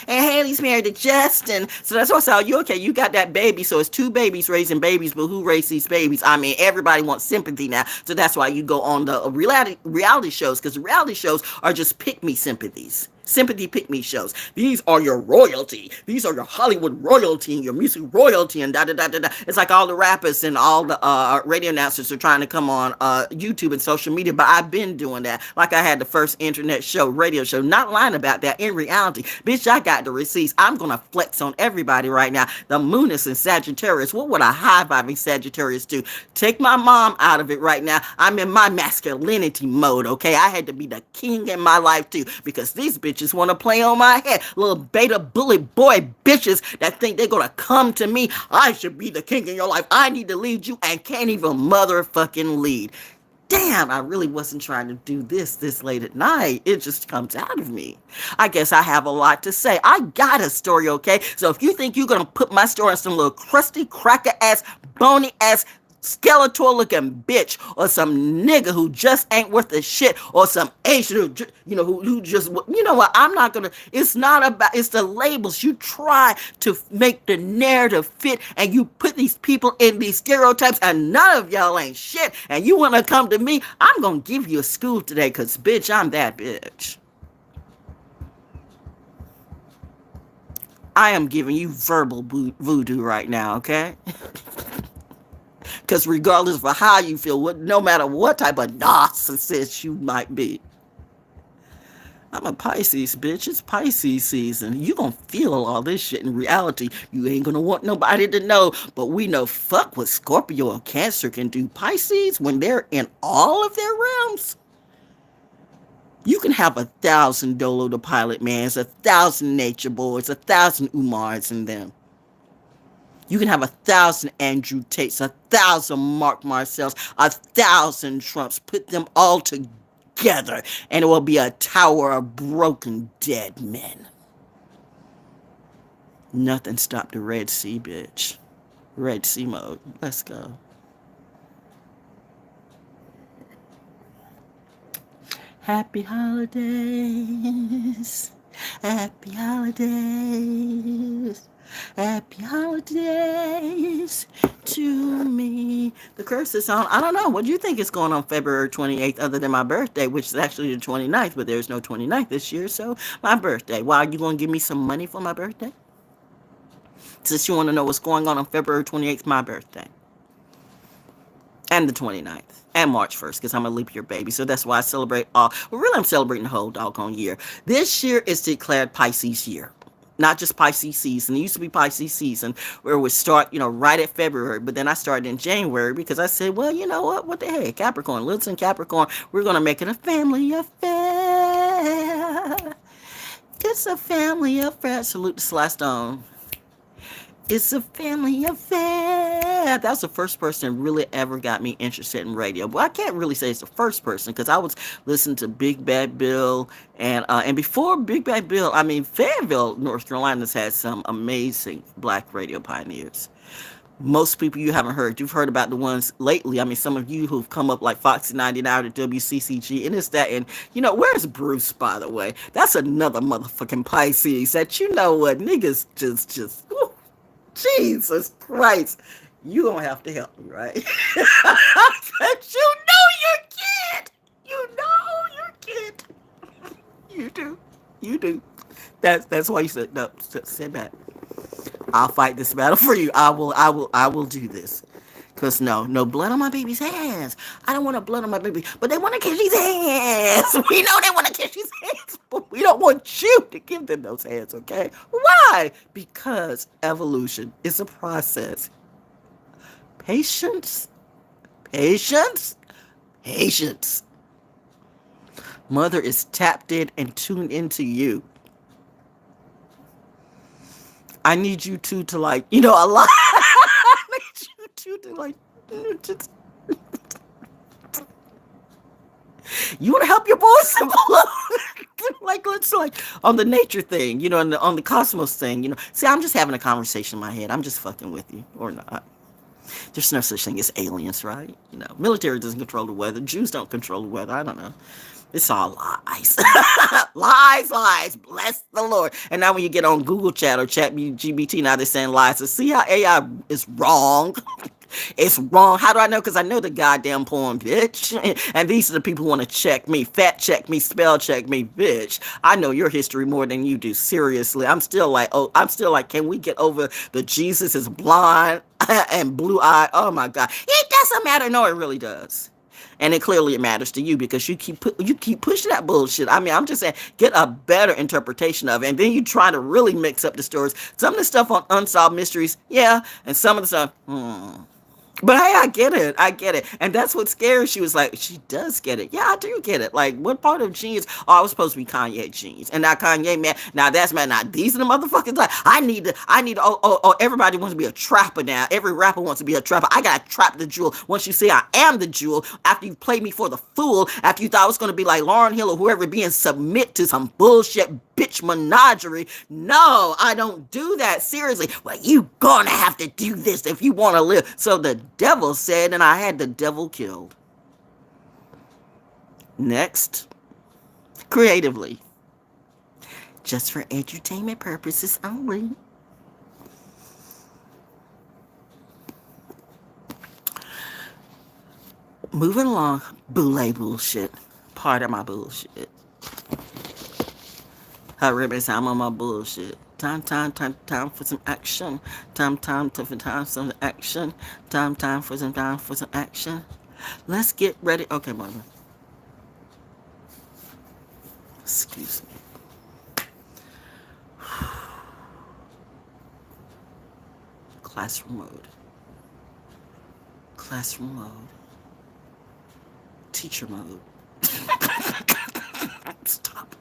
Haley's married to Justin, so that's what's all you okay. You got that baby, so it's two babies raising babies, but who raised these babies? I mean, everybody wants sympathy now, so that's why you go on the reality shows, because reality shows are just pick me sympathies. Sympathy pick me shows. These are your royalty. These are your Hollywood royalty and your music royalty and da da da da da. It's like all the rappers and all the radio announcers are trying to come on YouTube and social media, but I've been doing that. Like I had the first internet show, radio show, not lying about that. In reality, bitch, I got the receipts. I'm gonna flex on everybody right now. The moon is in Sagittarius. What would a high-vibing Sagittarius do? Take my mom out of it right now. I'm in my masculinity mode, okay? I had to be the king in my life too, because these bitches want to play on my head. Little beta bully boy bitches that think they're gonna come to me. I should be the king in your life. I need to lead you and can't even motherfucking lead. Damn, I really wasn't trying to do this late at night. It just comes out of me. I guess I have a lot to say. I got a story, okay? So if you think you're gonna put my story on some little crusty, cracker ass, bony ass, skeletal looking bitch, or some nigga who just ain't worth a shit, or some Asian who just, you know what, I'm not gonna, it's not about, it's the labels. You try to make the narrative fit, and you put these people in these stereotypes, and none of y'all ain't shit, and you wanna come to me. I'm gonna give you a school today, cause bitch, I'm that bitch. I am giving you verbal voodoo right now, okay? Because regardless of how you feel, no matter what type of narcissist you might be, I'm a Pisces, bitch. It's Pisces season. You gonna feel all this shit in reality. You ain't gonna want nobody to know, but we know fuck what Scorpio or Cancer can do. Pisces, when they're in all of their realms, you can have 1,000 Dolo the Pilot Mans, 1,000 Nature Boys, 1,000 Umars in them. You can have 1,000 Andrew Tates, 1,000 Mark Marcells, 1,000 Trumps. Put them all together, and it will be a tower of broken dead men. Nothing stopped the Red Sea, bitch. Red Sea mode. Let's go. Happy holidays. Happy holidays. Happy holidays to me. The curse is on. I don't know. What do you think is going on February 28th other than my birthday, which is actually the 29th, but there's no 29th this year, so my birthday. Why, are you going to give me some money for my birthday? Since you want to know what's going on February 28th, my birthday. And the 29th. And March 1st, because I'm a leap year baby. So that's why I celebrate all. Well, really, I'm celebrating the whole doggone year. This year is declared Pisces year. Not just Pisces season. It used to be Pisces season where it would start, right at February. But then I started in January because I said, well, you know what? What the heck? Capricorn. Listen, Capricorn, we're going to make it a family affair. It's a family affair. Salute to Sly Stone. It's a family affair. That was the first person that really ever got me interested in radio. Well, I can't really say it's the first person because I was listening to Big Bad Bill. And before Big Bad Bill, I mean, Fayetteville, North Carolina's had some amazing black radio pioneers. Most people you haven't heard. You've heard about the ones lately. I mean, some of you who've come up like Foxy 99 or WCCG, and it's that. And, where's Bruce, by the way? That's another motherfucking Pisces that, what, niggas just, whew, Jesus Christ. You gonna have to help me, right? Because you're kid. You kid. You do. That's why you said, no, sit back. I'll fight this battle for you. I will do this. Because no blood on my baby's hands. I don't want to blood on my baby. But they want to kiss his hands. We know they want to kiss his hands. But we don't want you to give them those hands, okay? Why? Because evolution is a process. Patience. Mother is tapped in and tuned into you. I need you two to a lot. I need you two like, just, you want to help your boys? Like, let's like on the nature thing, on the cosmos thing. See, I'm just having a conversation in my head. I'm just fucking with you or not. There's no such thing as aliens, right? Military doesn't control the weather. Jews don't control the weather. I don't know. It's all lies. Lies, lies. Bless the Lord. And now when you get on Google Chat or Chat GBT, now they're saying lies. So see how AI is wrong? It's wrong. How do I know? Because I know the goddamn porn, bitch. And these are the people who want to check me, fact check me, spell check me, bitch. I know your history more than you do. Seriously. I'm still like, can we get over the Jesus is blind and blue eye? Oh my God. It doesn't matter. No, it really does. And it matters to you because you keep pushing that bullshit. I mean, I'm just saying, get a better interpretation of it. And then you try to really mix up the stories. Some of the stuff on Unsolved Mysteries, yeah. And some of the stuff, But hey, I get it. I get it. And that's what's scary. She was like, she does get it. Yeah, I do get it. Like, what part of genius? Oh, I was supposed to be Kanye genius. And now Kanye, man, now that's man. Now these are the motherfuckers. Like, I need to, everybody wants to be a trapper now. Every rapper wants to be a trapper. I got to trap the jewel. Once you say I am the jewel, after you played me for the fool, after you thought I was going to be like Lauryn Hill or whoever being submit to some bullshit bitch menagerie. No, I don't do that. Seriously. Well, you gonna have to do this if you want to live. So the devil said, and I had the devil killed. Next, creatively. Just for entertainment purposes only. Moving along, boule bullshit. Part of my bullshit. I'm on my bullshit. Time for some action. Time for some action. Time for some action. Let's get ready. Okay, mother. Excuse me. Classroom mode. Classroom mode. Teacher mode. Stop.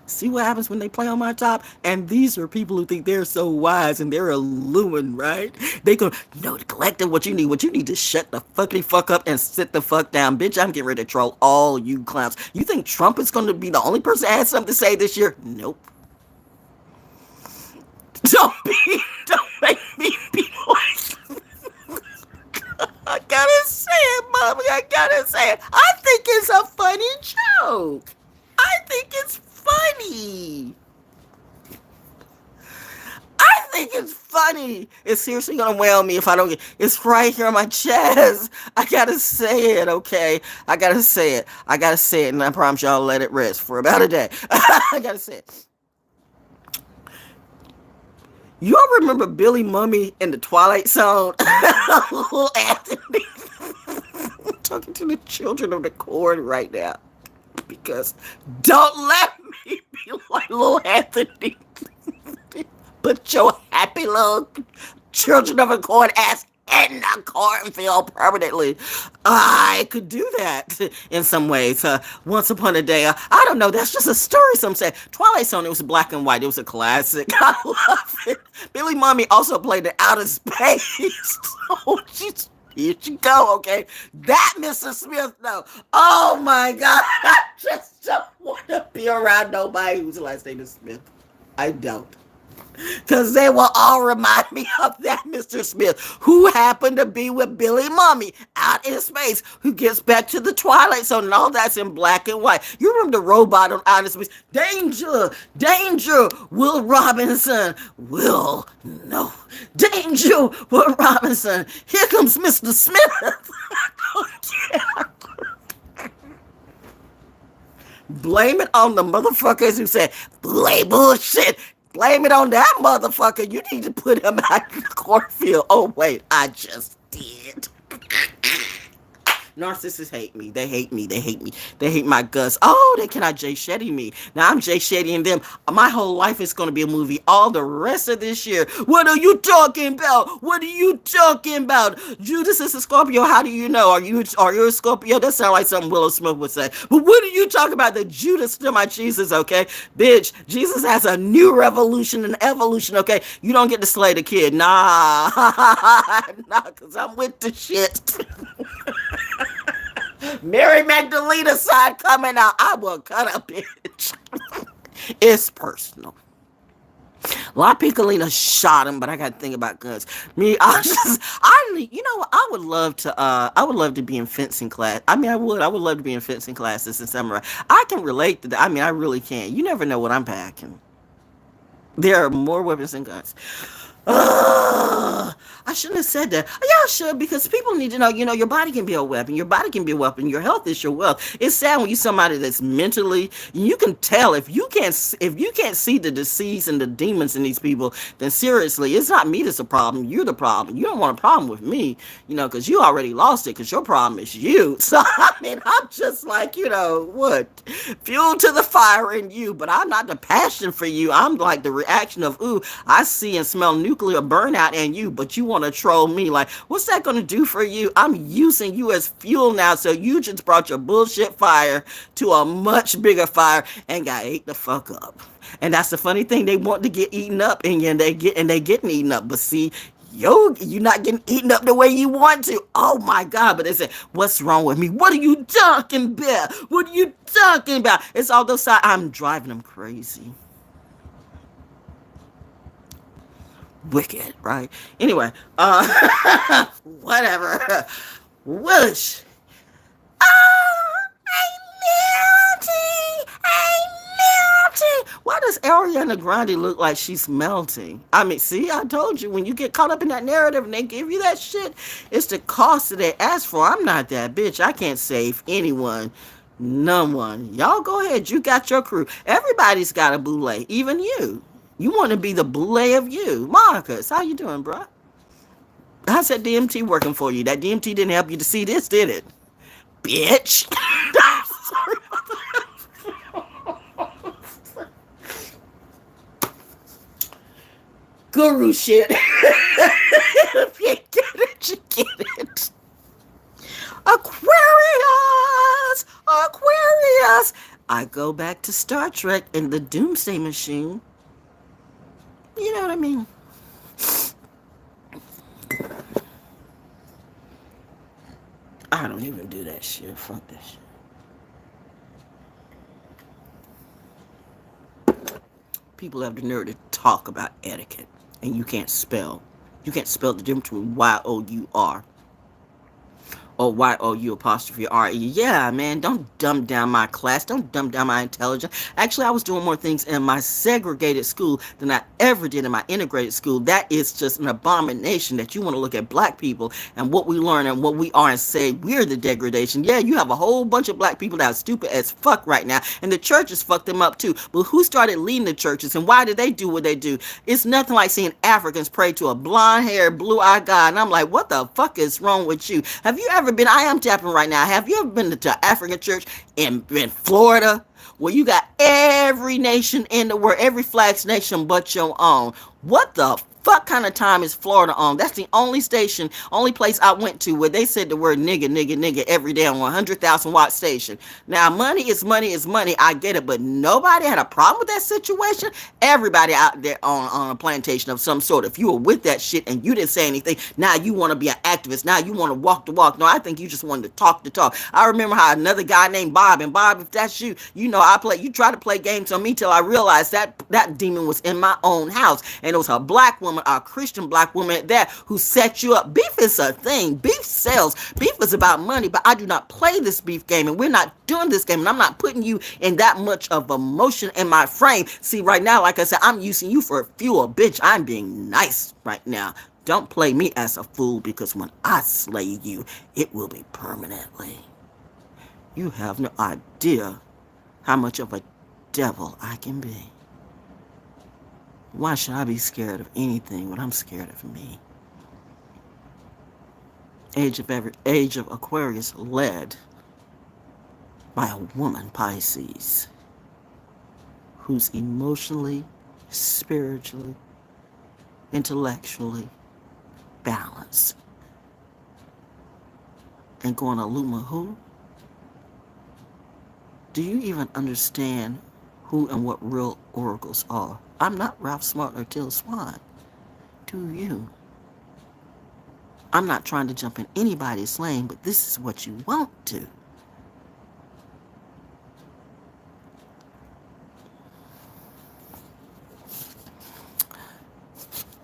See what happens when they play on my top? And these are people who think they're so wise and they're illumined, right? They go, no, collective, what you need to shut the fuck up and sit the fuck down. Bitch, I'm getting ready to troll all you clowns. You think Trump is going to be the only person that has something to say this year? Nope. Don't make me be like I gotta say it, mommy. I gotta say it. I think it's a funny joke. I think it's funny. I think it's funny. It's seriously gonna wail me if I don't get. It's right here on my chest. I gotta say it, okay? I gotta say it, and I promise you I'll let it rest for about a day. I gotta say it. You all remember Billy Mummy in the Twilight Zone? Little Anthony. I'm talking to the children of the corn right now. Because don't let me be like little Anthony. Put your happy little children of the corn ass in the cornfield permanently. I could do that in some ways. Once upon a day, I don't know. That's just a story. Some say Twilight Zone. It was black and white. It was a classic. I love it. Billy Mummy also played in outer space. So here you go. Okay, that Mr. Smith though. Oh my God, I just don't want to be around nobody whose last name is Smith. I don't. Because they will all remind me of that Mr. Smith, who happened to be with Billy Mummy out in space, who gets back to the Twilight Zone, and all that's in black and white. You remember the robot on outer space? Danger! Danger! Will Robinson! Will, no. Danger! Will Robinson! Here comes Mr. Smith! Blame it on the motherfuckers who said, play bullshit. Blame it on that motherfucker. You need to put him out in the cornfield. Oh, wait, I just did. Narcissists hate me. They hate me. They hate me. They hate my guts. Oh, they cannot Jay Shetty me. Now I'm Jay Shetty and them. My whole life is going to be a movie all the rest of this year. What are you talking about? What are you talking about? Judas is a Scorpio. How do you know? Are you a Scorpio? That sounds like something Willow Smith would say. But what are you talking about? The Judas to my Jesus, okay? Bitch, Jesus has a new revolution and evolution, okay? You don't get to slay the kid. Nah. Nah, because I'm with the shit. Mary Magdalena side coming out. I will cut a bitch. It's personal. La Piccolina shot him, but I got to think about guns. Me, you know what? I would love to be in fencing class. I mean, I would love to be in fencing classes in samurai. I can relate to that. I mean, I really can. You never know what I'm packing. There are more weapons than guns. I shouldn't have said that. Yeah, I should, because people need to know, your body can be a weapon. Your body can be a weapon. Your health is your wealth. It's sad when you're somebody that's mentally, you can tell if you can't see the disease and the demons in these people, then seriously, it's not me that's a problem. You're the problem. You don't want a problem with me, because you already lost it, because your problem is you. So, I mean, I'm just like, what? Fuel to the fire in you, but I'm not the passion for you. I'm like the reaction of, ooh, I see and smell nuclear burnout in you, but you want to troll me. Like, what's that going to do for you? I'm using you as fuel now, so you just brought your bullshit fire to a much bigger fire and got ate the fuck up. And that's the funny thing. They want to get eaten up, and they getting eaten up. But see, you're not getting eaten up the way you want to. Oh my God. But they say, what's wrong with me? What are you talking about? What are you talking about? It's all those sides. I'm driving them crazy. Wicked, right? Anyway, whatever. Whoosh. I'm melting. Why does Ariana Grande look like she's melting? I mean, see, I told you, when you get caught up in that narrative and they give you that shit, it's the cost that they ask for. I'm not that bitch. I can't save anyone. No one. Y'all go ahead. You got your crew. Everybody's got a boule, even you. You want to be the boule of you. Marcus, how you doing, bro? How's that DMT working for you? That DMT didn't help you to see this, did it? Bitch. Sorry about that. Guru shit. If you get it, you get it. Aquarius. I go back to Star Trek and the Doomsday Machine. You know what I mean? I don't even do that shit. Fuck that shit. People have the nerve to talk about etiquette, and you can't spell. You can't spell the difference between Y-O-U-R or Y-O-U apostrophe R-E. Yeah, man, don't dumb down my class. Don't dumb down my intelligence. Actually, I was doing more things in my segregated school than I ever did in my integrated school. That is just an abomination that you want to look at black people and what we learn and what we are and say we're the degradation. Yeah, you have a whole bunch of black people that are stupid as fuck right now, and the churches fucked them up too. But who started leading the churches, and why did they do what they do? It's nothing like seeing Africans pray to a blonde-haired, blue-eyed God, and I'm like, what the fuck is wrong with you? Have you ever been, I am tapping right now, have you ever been to an African church in Florida, where you got every nation in the world, every flag's nation but your own? What the fuck kind of time is Florida on? That's the only place I went to where they said the word nigga every day on 100,000 watt station. Now, money is money. I get it, but nobody had a problem with that situation. Everybody out there on a plantation of some sort. If you were with that shit and you didn't say anything, now you want to be an activist. Now you want to walk the walk. No, I think you just wanted to talk the talk. I remember how another guy named Bob, and Bob, if that's you, you try to play games on me till I realized that demon was in my own house, and it was a black woman, a Christian black woman at that, who set you up. Beef is a thing. Beef sells. Beef is about money, but I do not play this beef game, and we're not doing this game, and I'm not putting you in that much of emotion in my frame. See, right now, like I said, I'm using you for fuel. Bitch, I'm being nice right now. Don't play me as a fool, because when I slay you, it will be permanently. You have no idea how much of a devil I can be. Why should I be scared of anything when I'm scared of me? age of Aquarius led by a woman, Pisces, who's emotionally, spiritually, intellectually balanced. And going to Luma who? Do you even understand who and what real oracles are? I'm not Ralph Smart or Till Swan. Do you? I'm not trying to jump in anybody's lane, but this is what you won't do.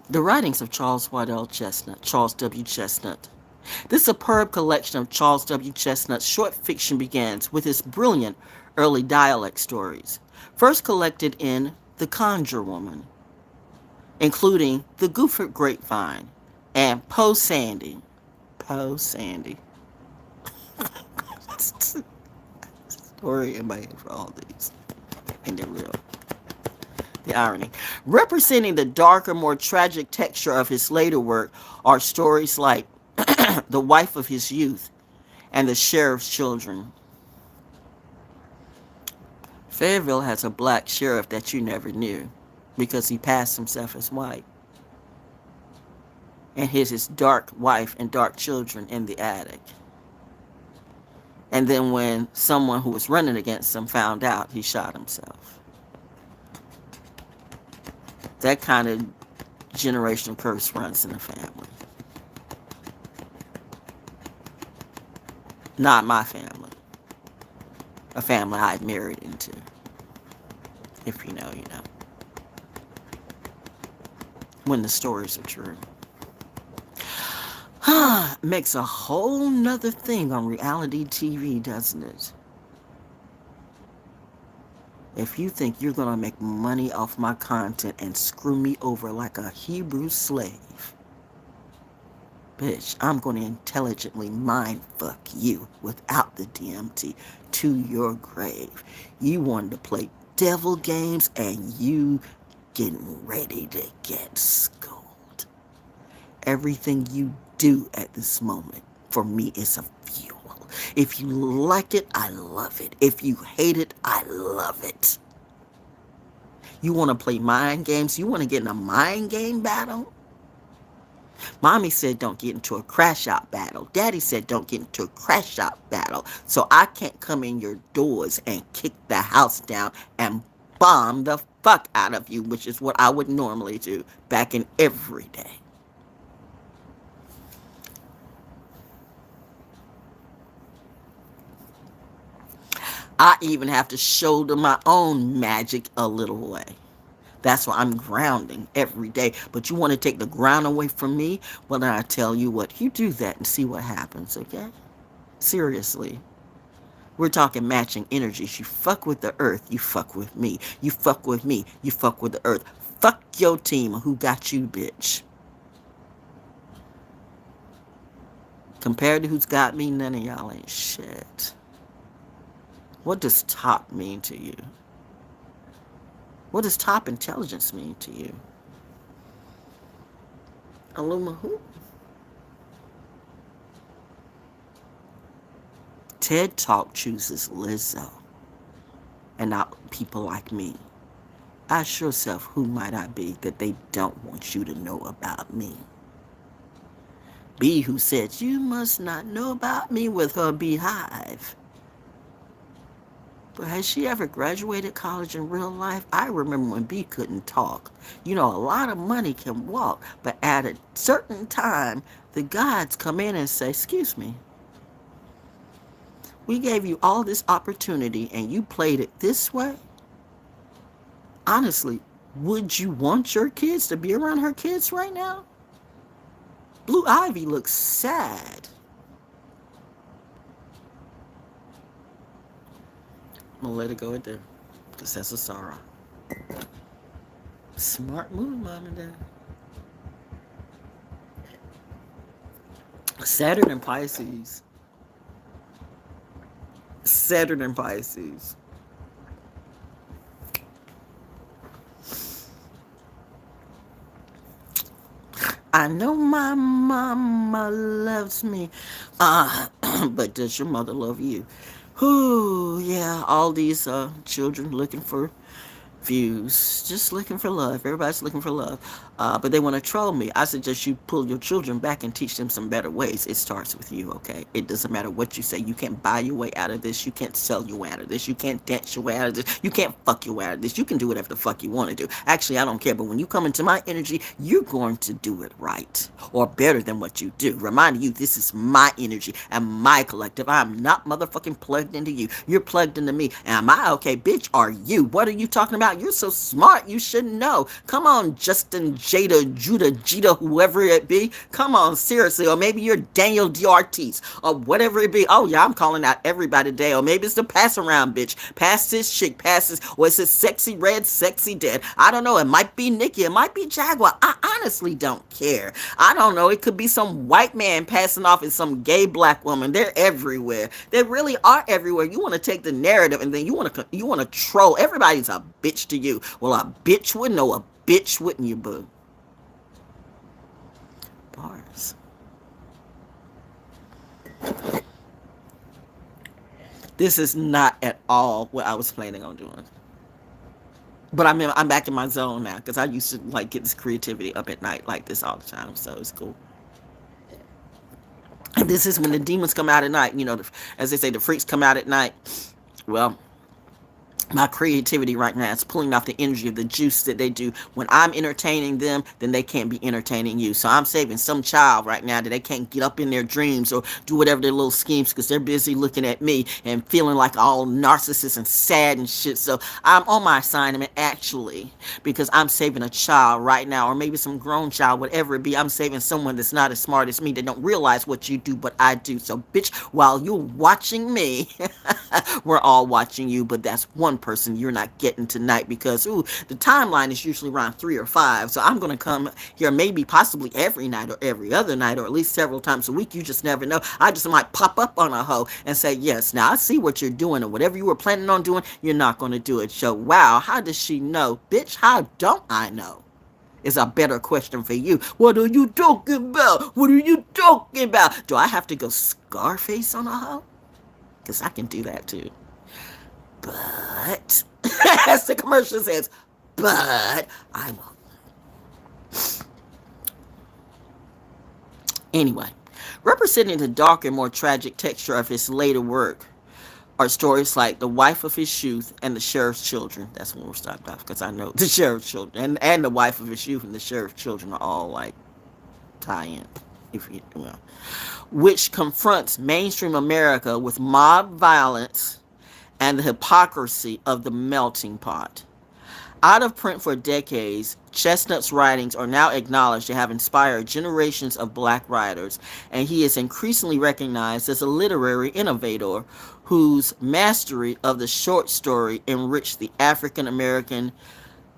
The writings of Charles W. Chestnut. This superb collection of Charles W. Chestnut's short fiction begins with his brilliant early dialect stories, first collected in The Conjure Woman, including The Gooford Grapevine and Poe Sandy. Poe Sandy. Story in my head for all these. And they're real. The irony. Representing the darker, more tragic texture of his later work are stories like The Wife of His Youth and The Sheriff's Children. Fayetteville has a black sheriff that you never knew because he passed himself as white and hid his dark wife and dark children in the attic. And then when someone who was running against him found out, he shot himself. That kind of generational curse runs in the family. Not my family. A family I married into. If you know, you know. When the stories are true. Makes a whole nother thing on reality TV, doesn't it? If you think you're going to make money off my content and screw me over like a Hebrew slave, bitch, I'm going to intelligently mind fuck you without the DMT to your grave. You wanted to play devil games and you getting ready to get schooled. Everything you do at this moment for me is a fuel. If you like it, I love it. If you hate it, I love it. You want to play mind games? You want to get in a mind game battle? Mommy said don't get into a crash out battle. Daddy said don't get into a crash out battle. So I can't come in your doors and kick the house down and bomb the fuck out of you, which is what I would normally do back in every day. I even have to shoulder my own magic a little way. That's why I'm grounding every day. But you want to take the ground away from me? Well, then I tell you what, you do that and see what happens, okay? Seriously. We're talking matching energies. You fuck with the earth, you fuck with me. You fuck with me, you fuck with the earth. Fuck your team who got you, bitch. Compared to who's got me, none of y'all ain't shit. What does top mean to you? What does top intelligence mean to you? Aluma who? TED Talk chooses Lizzo and not people like me. Ask yourself, who might I be that they don't want you to know about me? B, who said, you must not know about me with her beehive. But has she ever graduated college in real life? I remember when B couldn't talk. You know, a lot of money can walk, but at a certain time, the gods come in and say, excuse me, we gave you all this opportunity and you played it this way? Honestly, would you want your kids to be around her kids right now? Blue Ivy looks sad. I'm gonna let it go at there, because that's a sorrow. Smart move, Mom and Dad. Saturn and Pisces. Saturn and Pisces. I know my mama loves me. Uh, but does your mother love you? Whoo, yeah, all these children looking for views, just looking for love. Everybody's looking for love. But they want to troll me. I suggest you pull your children back and teach them some better ways. It starts with you, okay? It doesn't matter what you say. You can't buy your way out of this. You can't sell your way out of this. You can't dance your way out of this. You can't fuck your way out of this. You can do whatever the fuck you want to do. Actually, I don't care. But when you come into my energy, you're going to do it right or better than what you do. Reminding you, this is my energy and my collective. I'm not motherfucking plugged into you. You're plugged into me. Am I okay? Bitch, are you? What are you talking about? You're so smart. You should know. Come on, Justin, Jada, Judah, Jita, whoever it be. Come on, seriously. Or maybe you're Daniel D'Artis or whatever it be. Oh, yeah, I'm calling out everybody today. Or maybe it's the pass around, bitch. Pass this chick, pass this. Or is it sexy red, sexy dead? I don't know. It might be Nikki. It might be Jaguar. I honestly don't care. I don't know. It could be some white man passing off as some gay black woman. They're everywhere. They really are everywhere. You want to take the narrative and then you want to troll. Everybody's a bitch to you. Well, a bitch would know. A bitch wouldn't you, boo? Bars. This is not at all what I was planning on doing. But I'm back in my zone now because I used to like get this creativity up at night like this all the time. So it's cool. And this is when the demons come out at night. As they say, the freaks come out at night. Well, my creativity right now is pulling out the energy of the juice that they do. When I'm entertaining them, then they can't be entertaining you. So I'm saving some child right now that they can't get up in their dreams or do whatever their little schemes because they're busy looking at me and feeling like all narcissist and sad and shit. So I'm on my assignment actually because I'm saving a child right now, or maybe some grown child, whatever it be. I'm saving someone that's not as smart as me, that don't realize what you do, but I do. So bitch, while you're watching me, we're all watching you, but that's one person you're not getting tonight because the timeline is usually around 3 or 5. So I'm gonna come here maybe possibly every night or every other night or at least several times a week. You just never know. I just might pop up on a hoe and say, yes, now I see what you're doing, and whatever you were planning on doing, you're not gonna do it. So wow, how does she know? Bitch, how don't I know? Is a better question for you. What are you talking about? What are you talking about? Do I have to go Scarface on a hoe? Because I can do that too. But, as the commercial says, but I won't. Anyway, representing the darker, more tragic texture of his later work are stories like The Wife of His Youth and The Sheriff's Children. That's when we're stopped off because I know The Sheriff's Children and The Wife of His Youth and The Sheriff's Children are all like tie-in, if you will, which confronts mainstream America with mob violence and the hypocrisy of the melting pot. Out of print for decades, CHESNUTT's writings are now acknowledged to have inspired generations of black writers, and he is increasingly recognized as a literary innovator whose mastery of the short story enriched the African American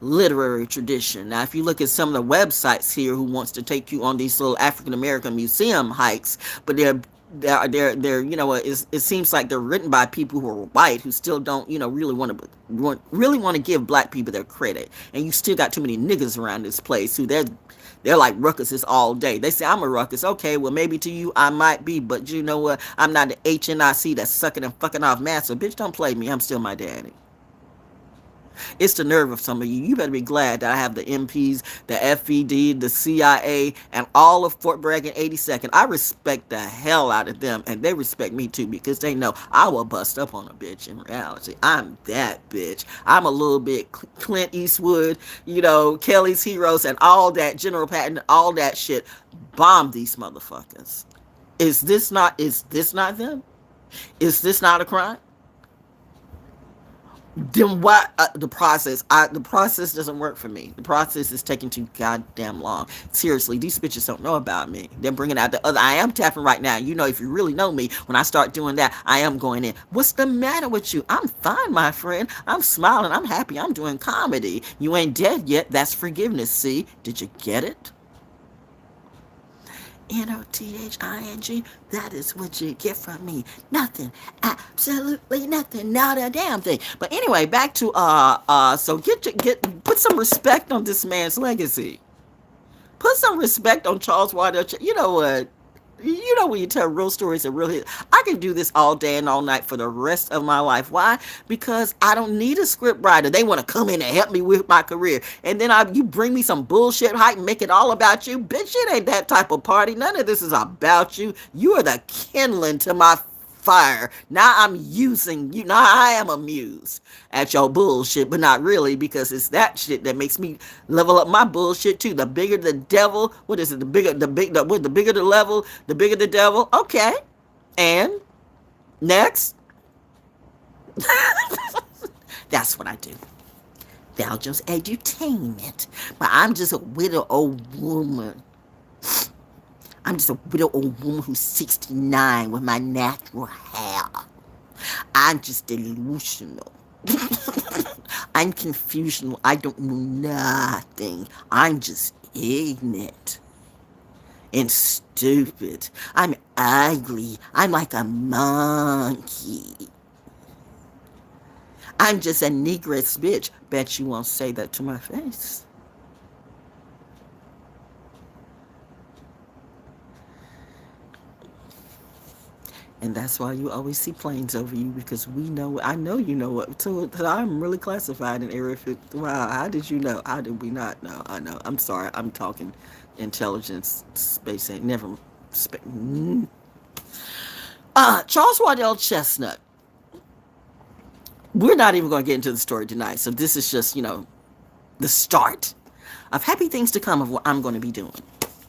literary tradition. Now, if you look at some of the websites here who wants to take you on these little African American museum hikes, but they're it seems like they're written by people who are white who still don't really want to give black people their credit, and you still got too many niggas around this place who they're like ruckuses all day. They say I'm a ruckus. Okay, well maybe to you I might be, but you know what? I'm not the HNIC that's sucking and fucking off master. Bitch, don't play me. I'm still my daddy. It's the nerve of some of you. You better be glad that I have the MPs, the FED, the CIA, and all of Fort Bragg and 82nd. I respect the hell out of them, and they respect me too because they know I will bust up on a bitch in reality. I'm that bitch. I'm a little bit Clint Eastwood, Kelly's Heroes, and all that, General Patton, all that shit. Bomb these motherfuckers. Is this not them? Is this not a crime? Then what? The process doesn't work for me. The process is taking too goddamn long. Seriously, these bitches don't know about me. They're bringing out the other. I am tapping right now. If you really know me, when I start doing that, I am going in. What's the matter with you? I'm fine, my friend. I'm smiling. I'm happy. I'm doing comedy. You ain't dead yet. That's forgiveness. See? Did you get it? NOTHING, that is what you get from me. Nothing. Absolutely nothing. Not a damn thing. But anyway, back to so put some respect on this man's legacy. Put some respect on Charles Waddell. You know what? You know when you tell real stories and real hits. I can do this all day and all night for the rest of my life. Why? Because I don't need a script writer. They want to come in and help me with my career. And then you bring me some bullshit hype and make it all about you. Bitch, it ain't that type of party. None of this is about you. You are the kindling to my fire. Now I'm using you. Now I am amused at your bullshit, but not really, because it's that shit that makes me level up my bullshit too. The bigger the devil, what is it? The bigger the level, the bigger the devil. Okay. And next. That's what I do. ValJones Edutainment. But I'm just a widow old woman. I'm just a widow old woman who's 69 with my natural hair. I'm just delusional. I'm confusional. I don't know nothing. I'm just ignorant and stupid. I'm ugly. I'm like a monkey. I'm just a negress bitch. Bet you won't say that to my face. And that's why you always see planes over you, because we know, I know you know what. So I'm really classified in Area 50. Wow, how did you know? How did we not know? I know. I'm sorry. I'm talking intelligence, space, ain't never. Charles Waddell CHESNUTT. We're not even going to get into the story tonight. So this is just, the start of happy things to come of what I'm going to be doing.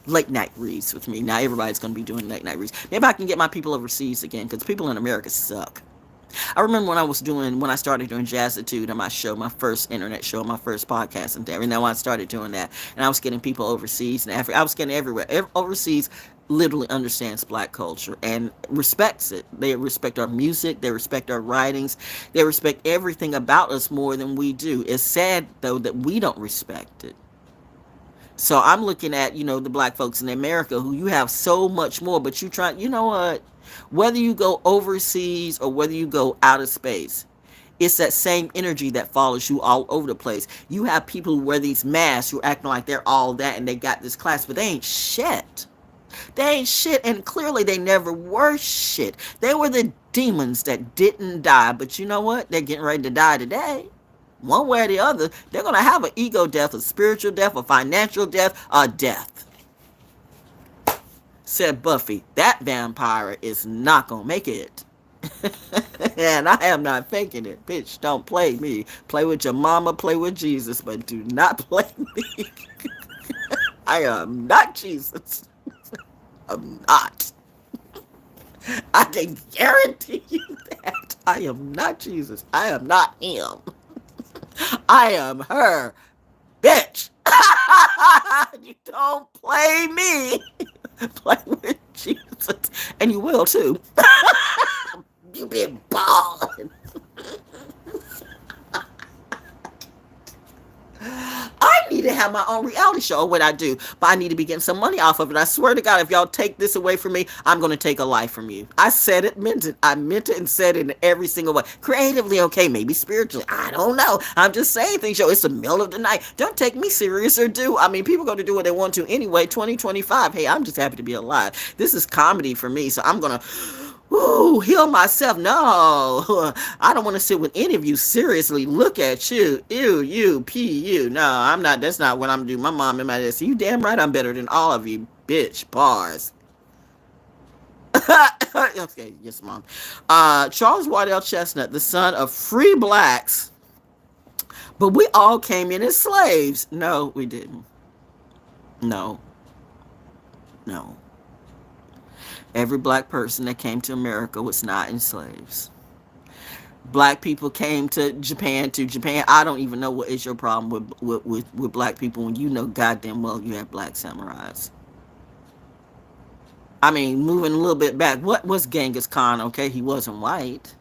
Late night reads with me. Now everybody's going to be doing late night reads. Maybe I can get my people overseas again, because people in America suck. I remember when I started doing Jazzitude on my show, my first internet show, my first podcast and everything. Now I started doing that, and I was getting people overseas and Africa. I was getting everywhere. Overseas literally understands black culture and respects it. They respect our music. They respect our writings. They respect everything about us more than we do. It's sad, though, that we don't respect it. So I'm looking at, the black folks in America who you have so much more, but you try, you know what? Whether you go overseas or whether you go out of space, it's that same energy that follows you all over the place. You have people who wear these masks who are acting like they're all that and they got this class, but they ain't shit. They ain't shit, and clearly they never were shit. They were the demons that didn't die, but you know what? They're getting ready to die today. One way or the other, they're going to have an ego death, a spiritual death, a financial death, a death. Said Buffy, that vampire is not going to make it. And I am not faking it. Bitch, don't play me. Play with your mama, play with Jesus, but do not play me. I am not Jesus. I'm not. I can guarantee you that. I am not Jesus. I am not him. I am her, bitch. You don't play me. Play with Jesus. And you will too. You been balling. I need to have my own reality show, what I do, but I need to be getting some money off of it. I swear to God, if y'all take this away from me, I'm going to take a life from you. I said it, meant it. I meant it and said it in every single way. Creatively, okay, maybe spiritually. I don't know. I'm just saying things, yo. It's the middle of the night. Don't take me serious or do. I mean, people are going to do what they want to anyway. 2025. Hey, I'm just happy to be alive. This is comedy for me, so I'm going to heal myself. No, I don't want to sit with any of you. Seriously, look at you. Ew, you, you. No, I'm not. That's not what I'm going to do. My mom and my dad say, you damn right I'm better than all of you, bitch. Bars. Okay, yes, Mom. Charles Waddell CHESNUTT, the son of free blacks, but we all came in as slaves. No, we didn't. No. Every black person that came to America was not enslaved. Black people came to Japan. I don't even know what is your problem with black people when you know goddamn well you have black samurais. I mean, moving a little bit back, what was Genghis Khan? Okay, he wasn't white.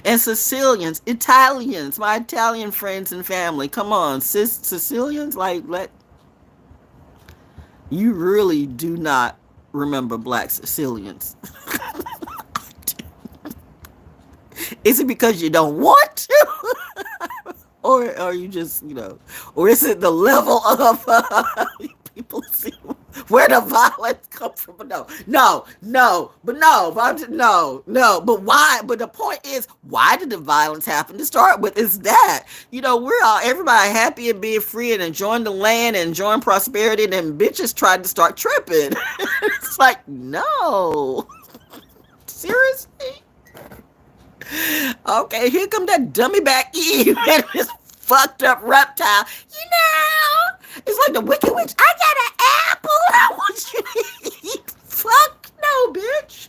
And Sicilians, Italians, my Italian friends and family, come on, Sicilians, you really do not remember black Sicilians. Is it because you don't want to? Or are you just, or is it the level of where the violence come from. But no. But why? But the point is, why did the violence happen to start with? Is that, we're all, everybody happy and being free and enjoying the land and enjoying prosperity, and then bitches tried to start tripping. It's like, no. Seriously? Okay, here come that dummy back Eve and this fucked up reptile. It's like the Wicked Witch. I got an apple I want you to eat. Fuck no, bitch.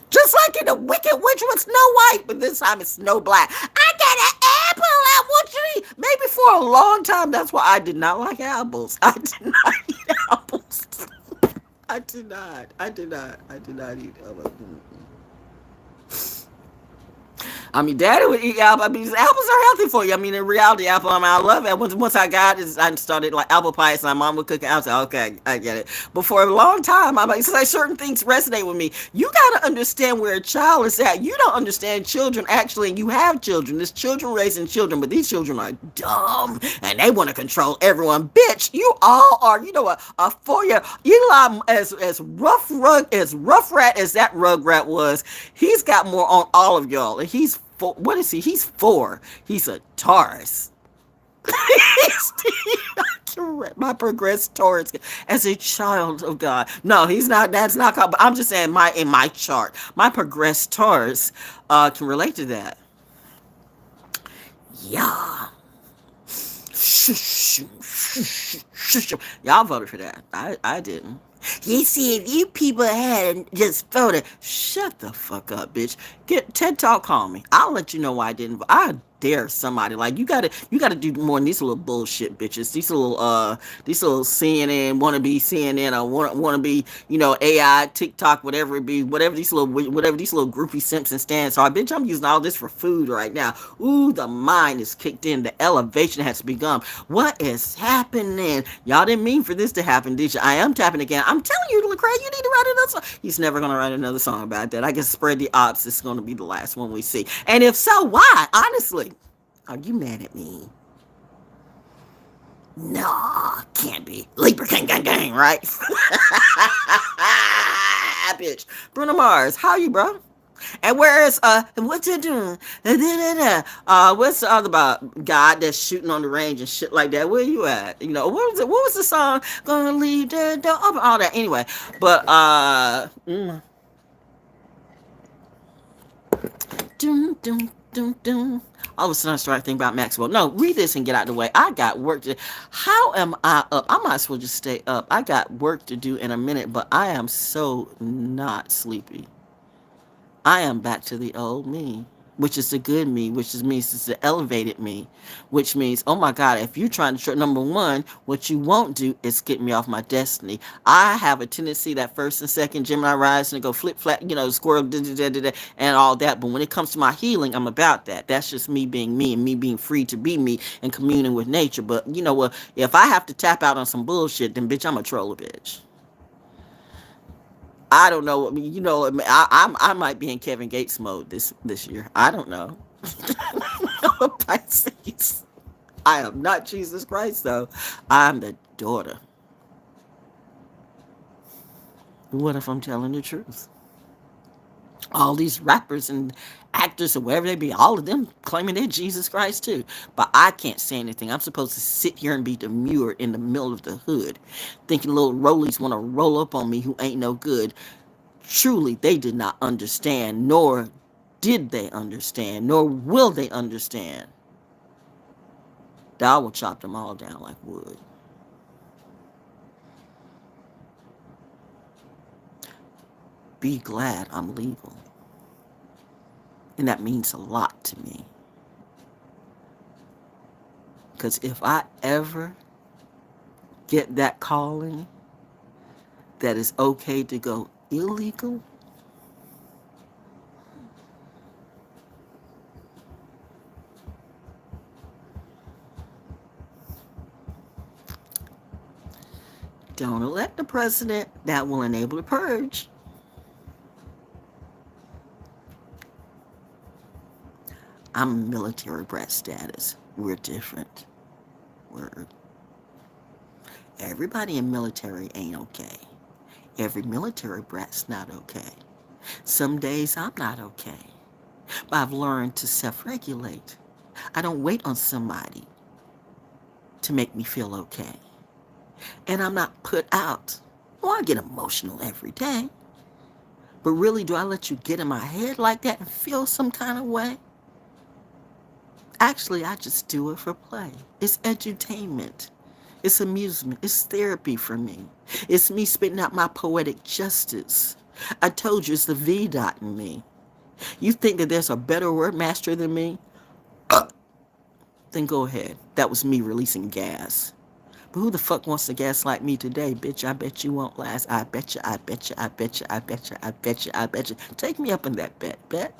Just like in the Wicked Witch with Snow White, but this time it's Snow Black. I got an apple I want you to eat. Maybe for a long time, that's why I did not like apples. I did not eat apples. I did not eat apples. I mean, Daddy would eat apples. I mean, apples are healthy for you. I mean, in reality, apple. I mean, I love it. Once I got it, I started like apple pies. And my mom would cook it. I was like, okay, I get it. But for a long time, I'm like, so like certain things resonate with me. You gotta understand where a child is at. You don't understand children. Actually, you have children. There's children raising children, but these children are dumb and they want to control everyone. Bitch, you all are. A 4-year Eli, as rough rat as that rugrat was, he's got more on all of y'all. And he's four. What is he? He's 4. He's a Taurus. My progressed Taurus as a child of God. No, he's not. That's not. But I'm just saying, in my chart, my progressed Taurus can relate to that. Yeah. Y'all voted for that. I didn't. You see, if you people had just voted, shut the fuck up, bitch. Get TED Talk, call me. I'll let you know why I didn't. I dare somebody. Like, you gotta do more than these little bullshit bitches. These little CNN wannabe CNN or wanna be, AI, TikTok, whatever it be, whatever these little groupie simps and stands are. Bitch, I'm using all this for food right now. Ooh, the mind is kicked in. The elevation has begun. What is happening? Y'all didn't mean for this to happen, did you? I am tapping again. I'm telling you, Lecrae, you need to write another song. He's never gonna write another song about that. I guess spread the odds. This is gonna be the last one we see. And if so, why? Honestly, are you mad at me? Nah, can't be. Libra gang, right? Bitch. Bruno Mars, how you, bro? And where's what you doing? What's the other about God that's shooting on the range and shit like that? Where you at? What was it? What was the song? Gonna leave the door open, all that. Anyway, but all of a sudden I started thinking about Maxwell. No, read this and get out of the way. I got work to do. How am I up? I might as well just stay up. I got work to do in a minute, but I am so not sleepy. I am back to the old me, which is the good me, which means it's the elevated me, which means, oh my God, if you're trying to, number one, what you won't do is get me off my destiny. I have a tendency that first and second Gemini rising to go flip flat, squirrel, and all that. But when it comes to my healing, I'm about that. That's just me being me and me being free to be me and communing with nature. But you know what? If I have to tap out on some bullshit, then bitch, I'm a troll, bitch. I don't know. I might be in Kevin Gates mode this year. I don't know. I'm a Pisces. I am not Jesus Christ, though. I'm the daughter. What if I'm telling the truth? All these rappers and actors or wherever they be, all of them claiming they're Jesus Christ too. But I can't say anything. I'm supposed to sit here and be demure in the middle of the hood, thinking little rollies want to roll up on me who ain't no good. Truly, they did not understand, nor did they understand, nor will they understand. DaO will chop them all down like wood. Be glad I'm legal. And that means a lot to me. Because if I ever get that calling that it's okay to go illegal, don't elect the president that will enable the purge. I'm military brat status. We're different. Word. Everybody in military ain't okay. Every military brat's not okay. Some days I'm not okay. But I've learned to self-regulate. I don't wait on somebody to make me feel okay. And I'm not put out. Well, I get emotional every day. But really, do I let you get in my head like that and feel some kind of way? Actually, I just do it for play. It's edutainment. It's amusement. It's therapy for me. It's me spitting out my poetic justice. I told you it's the V dot in me. You think that there's a better word master than me? Then go ahead. That was me releasing gas. But who the fuck wants to gaslight me today, bitch? I bet you won't last. I bet you, I bet you, I bet you, I bet you, I bet you, I bet you. Take me up on that bet.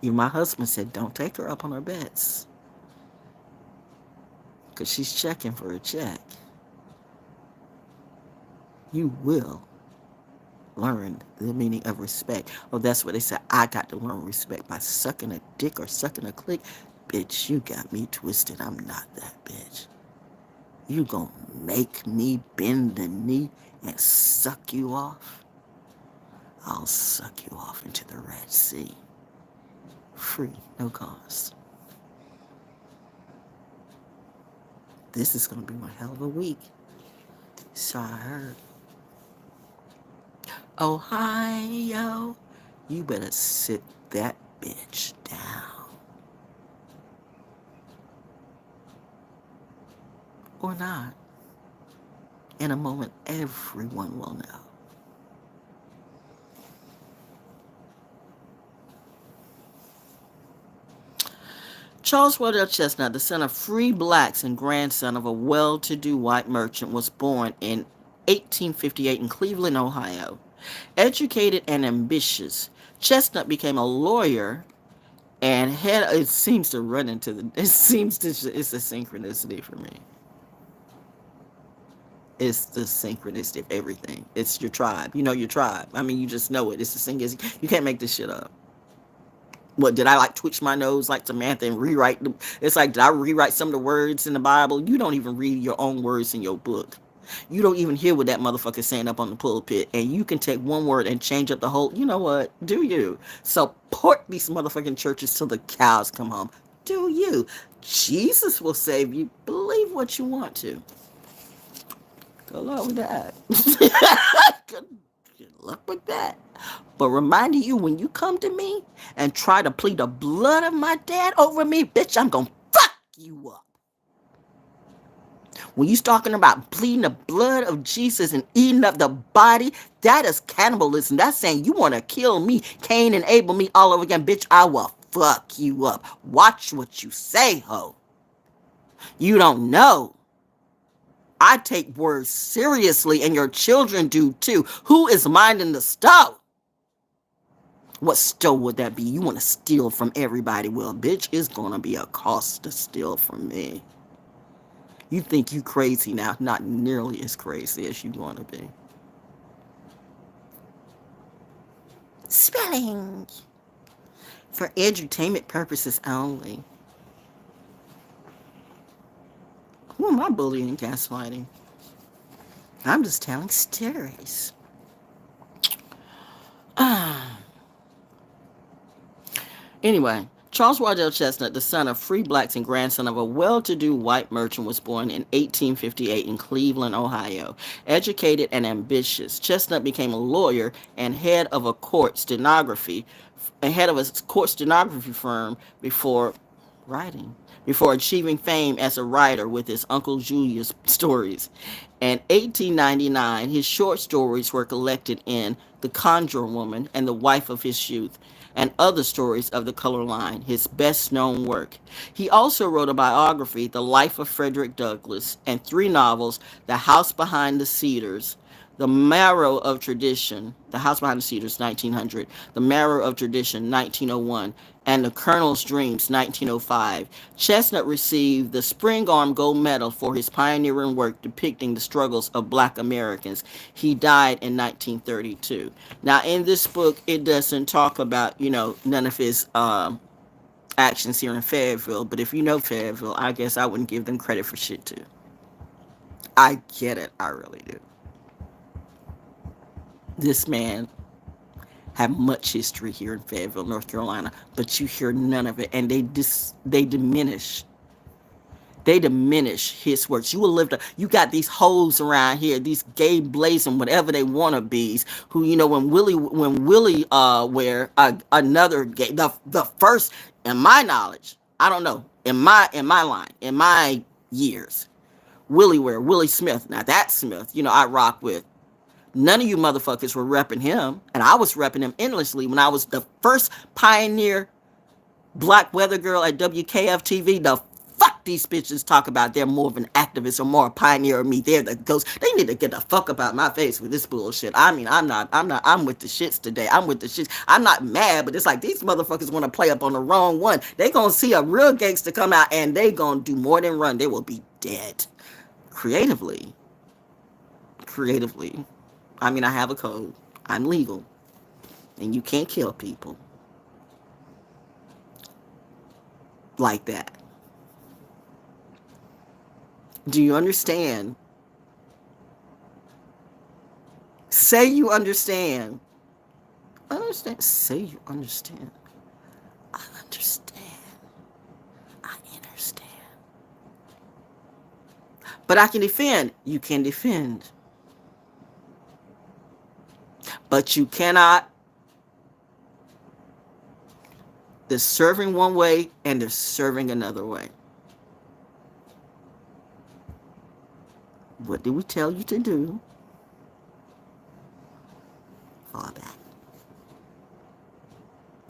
Even my husband said, don't take her up on her bets. Because she's checking for a check. You will learn the meaning of respect. Oh, that's what they said. I got to learn respect by sucking a dick or sucking a click. Bitch, you got me twisted. I'm not that bitch. You gonna make me bend the knee and suck you off? I'll suck you off into the Red Sea. Free, no cost. This is gonna be one hell of a week. So I heard. Ohio, you better sit that bitch down. Or not. In a moment, everyone will know. Charles Waddell Chestnut, the son of free blacks and grandson of a well-to-do white merchant, was born in 1858 in Cleveland, Ohio. Educated and ambitious, Chestnut became a lawyer and had, it seems to run into the, it's a synchronicity for me. It's the synchronicity of everything. It's your tribe. You know your tribe. I mean, you just know it. It's the thing is, you can't make this shit up. What, did I like twitch my nose like Samantha and rewrite them? It's like, did I rewrite some of the words in the Bible? You don't even read your own words in your book. You don't even hear what that motherfucker's saying up on the pulpit. And you can take one word and change up the whole, you know what? Do you? Support these motherfucking churches till the cows come home. Do you? Jesus will save you. Believe what you want to. Good luck with that. Good luck with that. But reminding you, when you come to me and try to plead the blood of my dad over me, bitch, I'm gonna fuck you up. When you talking about pleading the blood of Jesus and eating up the body, that is cannibalism. That's saying you want to kill me, Cain and Abel me all over again. Bitch, I will fuck you up. Watch what you say, ho. You don't know. I take words seriously, and your children do too. Who is minding the stove? What stove would that be? You want to steal from everybody? Well, bitch, it's going to be a cost to steal from me. You think you crazy now. Not nearly as crazy as you want to be. Spelling. For edutainment purposes only. Who am I bullying and gaslighting? I'm just telling stories. Anyway, Charles Waddell Chestnut, the son of free blacks and grandson of a well-to-do white merchant, was born in 1858 in Cleveland, Ohio. Educated and ambitious, Chestnut became a lawyer and head of a court stenography firm before achieving fame as a writer with his Uncle Julius stories. In 1899, his short stories were collected in The Conjure Woman and the Wife of His Youth, and other stories of the color line, his best-known work. He also wrote a biography, The Life of Frederick Douglass, and 3 novels, The House Behind the Cedars, The Marrow of Tradition, The House Behind the Cedars, 1900, The Marrow of Tradition, 1901, and The Colonel's Dreams, 1905. Chestnut received the Spring Arm Gold Medal for his pioneering work depicting the struggles of black Americans. He died in 1932. Now, in this book, it doesn't talk about, none of his actions here in Fayetteville, but if you know Fayetteville, I guess I wouldn't give them credit for shit, too. I get it. I really do. This man had much history here in Fayetteville, North Carolina, but you hear none of it, and they diminish his works. You will live the, you got these hoes around here, these gay blazing whatever they wanna be's, who, when Willie where another gay, the first, in my knowledge, I don't know, in my line, in my years, Willie Smith. Now that Smith, I rock with. None of you motherfuckers were repping him, and I was repping him endlessly when I was the first pioneer black weather girl at WKF TV. The fuck these bitches talk about they're more of an activist or more a pioneer of me. They're the ghost. They need to get the fuck about my face with this bullshit. I mean, I'm with the shits today. I'm with the shits. I'm not mad, but it's like these motherfuckers want to play up on the wrong one. They gonna see a real gangster come out and they gonna do more than run. They will be dead. Creatively. Creatively. I mean, I have a code. I'm legal. And you can't kill people like that. Do you understand? Say you understand. Understand. Say you understand. I understand. I understand. But I can defend. You can defend. But you cannot. They're serving one way and they're serving another way. What did we tell you to do? Fall back.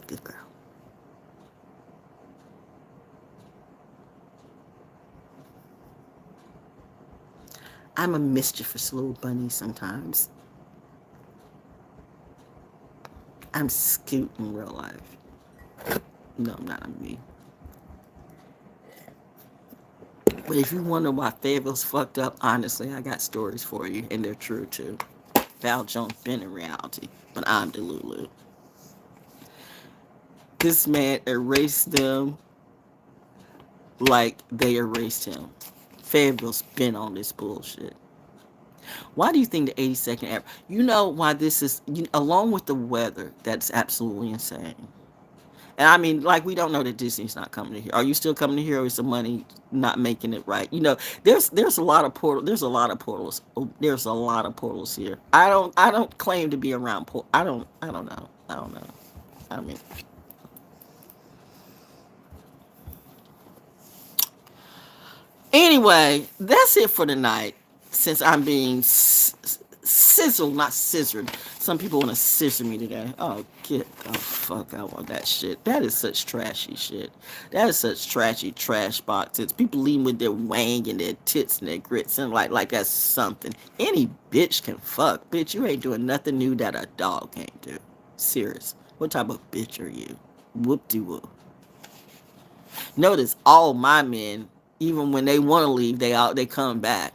Good girl. I'm a mischievous little bunny sometimes. I'm cute in real life. No, I'm not. I'm me. But if you wonder why Fayetteville's fucked up, honestly, I got stories for you, and they're true too. Val Jones been in reality, but I'm Delulu. This man erased them like they erased him. Fayetteville's been on this bullshit. Why do you think the 82nd app? You know why this is, along with the weather, that's absolutely insane. And I mean, like, we don't know that Disney's not coming to here. Are you still coming to here, or is the money not making it right? There's a lot of there's a lot of portals. There's a lot of portals here. I don't claim to be around I don't know. I don't know. I mean, anyway, that's it for tonight. Since I'm being sizzled, not scissored. Some people want to scissor me today. Oh, get the fuck out of that shit. That is such trashy shit. That is such trashy trash boxes. People leaving with their wang and their tits and their grits and like that's something. Any bitch can fuck. Bitch, you ain't doing nothing new that a dog can't do. Serious. What type of bitch are you? Whoop-de-whoop. Notice all my men, even when they want to leave, they come back.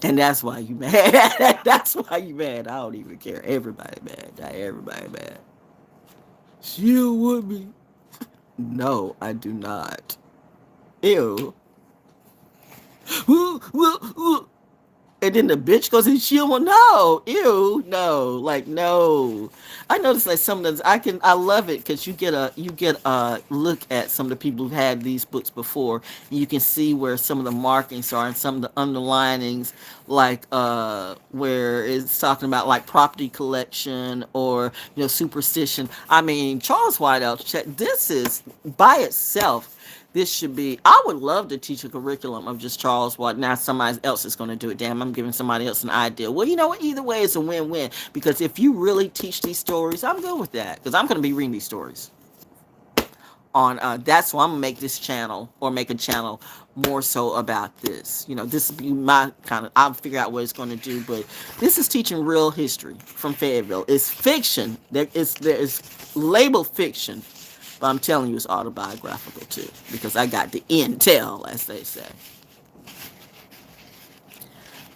And that's why you mad. That's why you mad. I don't even care. Everybody mad. Everybody mad. She don't want me. No, I do not. Ew. And then the bitch goes and she'll no, ew, no, like no. I noticed that some of the I love it because you get a look at some of the people who've had these books before. And you can see where some of the markings are and some of the underlinings, like where it's talking about like property collection or superstition. I mean, Charles Whiteout, this is by itself. This should be, I would love to teach a curriculum of just Charles Watt. Now somebody else is going to do it. Damn, I'm giving somebody else an idea. Well, you know what? Either way, it's a win-win. Because if you really teach these stories, I'm good with that. Because I'm going to be reading these stories. That's why I'm going to make this channel, or make a channel more so about this. This will be my kind of, I'll figure out what it's going to do. But this is teaching real history from Fayetteville. It's fiction. There's labeled fiction. But I'm telling you, it's autobiographical too, because I got the intel, as they say.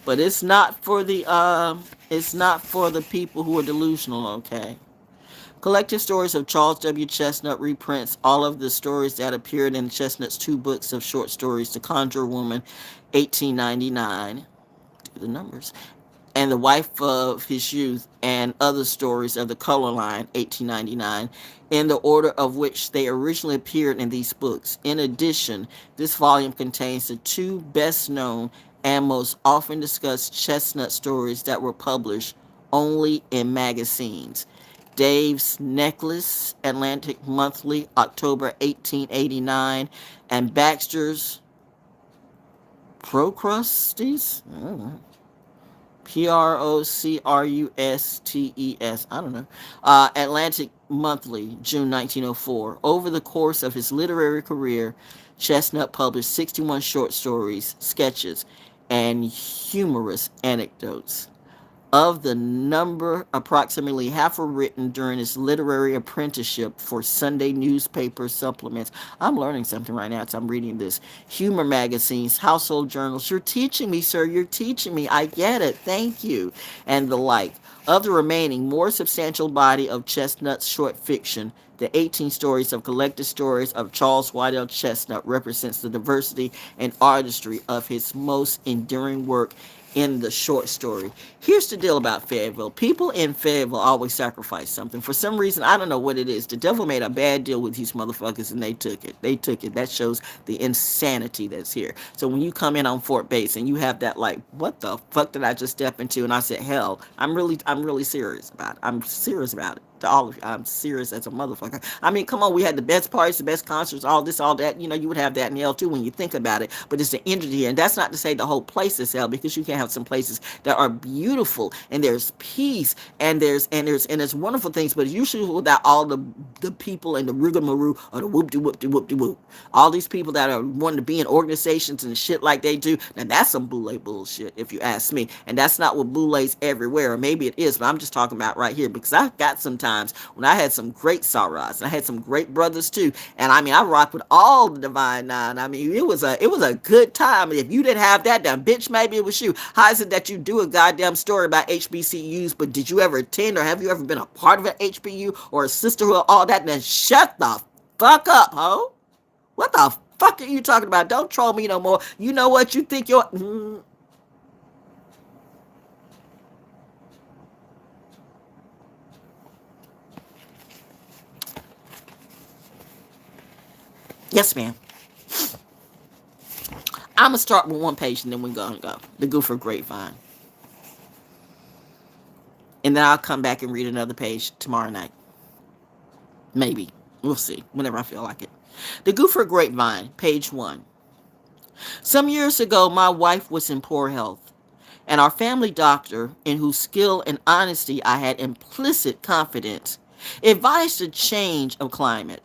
But it's not for the people who are delusional, okay? Collected stories of Charles W. Chestnut reprints all of the stories that appeared in Chestnut's two books of short stories, The Conjure Woman, 1899, do the numbers, and The Wife of His Youth, and Other Stories of the Color Line, 1899, in the order of which they originally appeared in these books. In addition, this volume contains the two best known and most often discussed Chestnut stories that were published only in magazines. Dave's Necklace, Atlantic Monthly, October 1889, and Baxter's Procrustes? Procrustes. I don't know. Atlantic Monthly, June 1904. Over the course of his literary career, Chestnut published 61 short stories, sketches, and humorous anecdotes. Of the number, approximately half were written during his literary apprenticeship for Sunday newspaper supplements. I'm learning something right now as I'm reading this. Humor magazines, household journals. You're teaching me, sir. You're teaching me. I get it. Thank you. And the like. Of the remaining, more substantial body of Chestnut's short fiction, the 18 stories of collected stories of Charles Waddell Chestnut represents the diversity and artistry of his most enduring work in the short story. Here's the deal about Fayetteville. People in Fayetteville always sacrifice something. For some reason, I don't know what it is. The devil made a bad deal with these motherfuckers and they took it. They took it. That shows the insanity that's here. So when you come in on Fort Base and you have that like, what the fuck did I just step into? And I said, hell, I'm really serious about it. I'm serious about it. To all of you, I'm serious as a motherfucker. I mean, come on, we had the best parties, the best concerts, all this, all that. You know, you would have that in hell too when you think about it. But it's the energy here, and that's not to say the whole place is hell, because you can have some places that are beautiful and there's peace and there's wonderful things, but usually without all the people and the rigmarole or the whoop de whoop de whoop de whoop. All these people that are wanting to be in organizations and shit like they do. Now that's some boule bullshit, if you ask me. And that's not what boule's everywhere. Or maybe it is, but I'm just talking about right here because I got some times when I had some great sorors. I had some great brothers too. And I mean, I rocked with all the Divine Nine. I mean, it was a good time. If you didn't have that, then bitch, maybe it was you. How is it that you do a goddamn story about HBCUs, but did you ever attend or have you ever been a part of an HBU or a sisterhood, all that? Then shut the fuck up, ho. What the fuck are you talking about? Don't troll me no more. You know what? You think you're... Yes, ma'am. I'm going to start with one page and then we're going to go. The Gopher Grapevine. And then I'll come back and read another page tomorrow night. Maybe. We'll see. Whenever I feel like it. The Gopher Grapevine, page 1. Some years ago, my wife was in poor health, and our family doctor, in whose skill and honesty I had implicit confidence, advised a change of climate.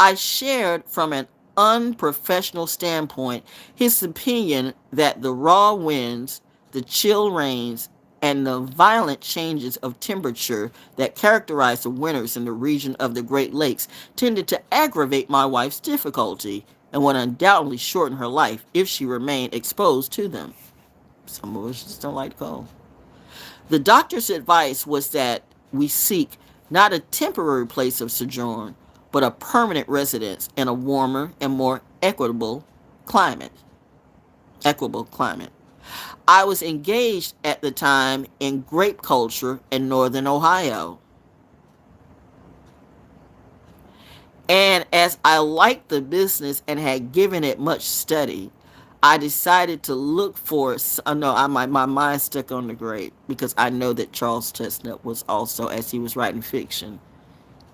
I shared from an unprofessional standpoint his opinion that the raw winds, the chill rains, and the violent changes of temperature that characterized the winters in the region of the Great Lakes tended to aggravate my wife's difficulty and would undoubtedly shorten her life if she remained exposed to them. Some of us just don't like cold. The doctor's advice was that we seek not a temporary place of sojourn, but a permanent residence in a warmer and more equitable climate. Equitable climate. I was engaged at the time in grape culture in northern Ohio. And as I liked the business and had given it much study, I decided to look for... No, my mind stuck on the grape because I know that Charles Chestnut was also, as he was writing fiction,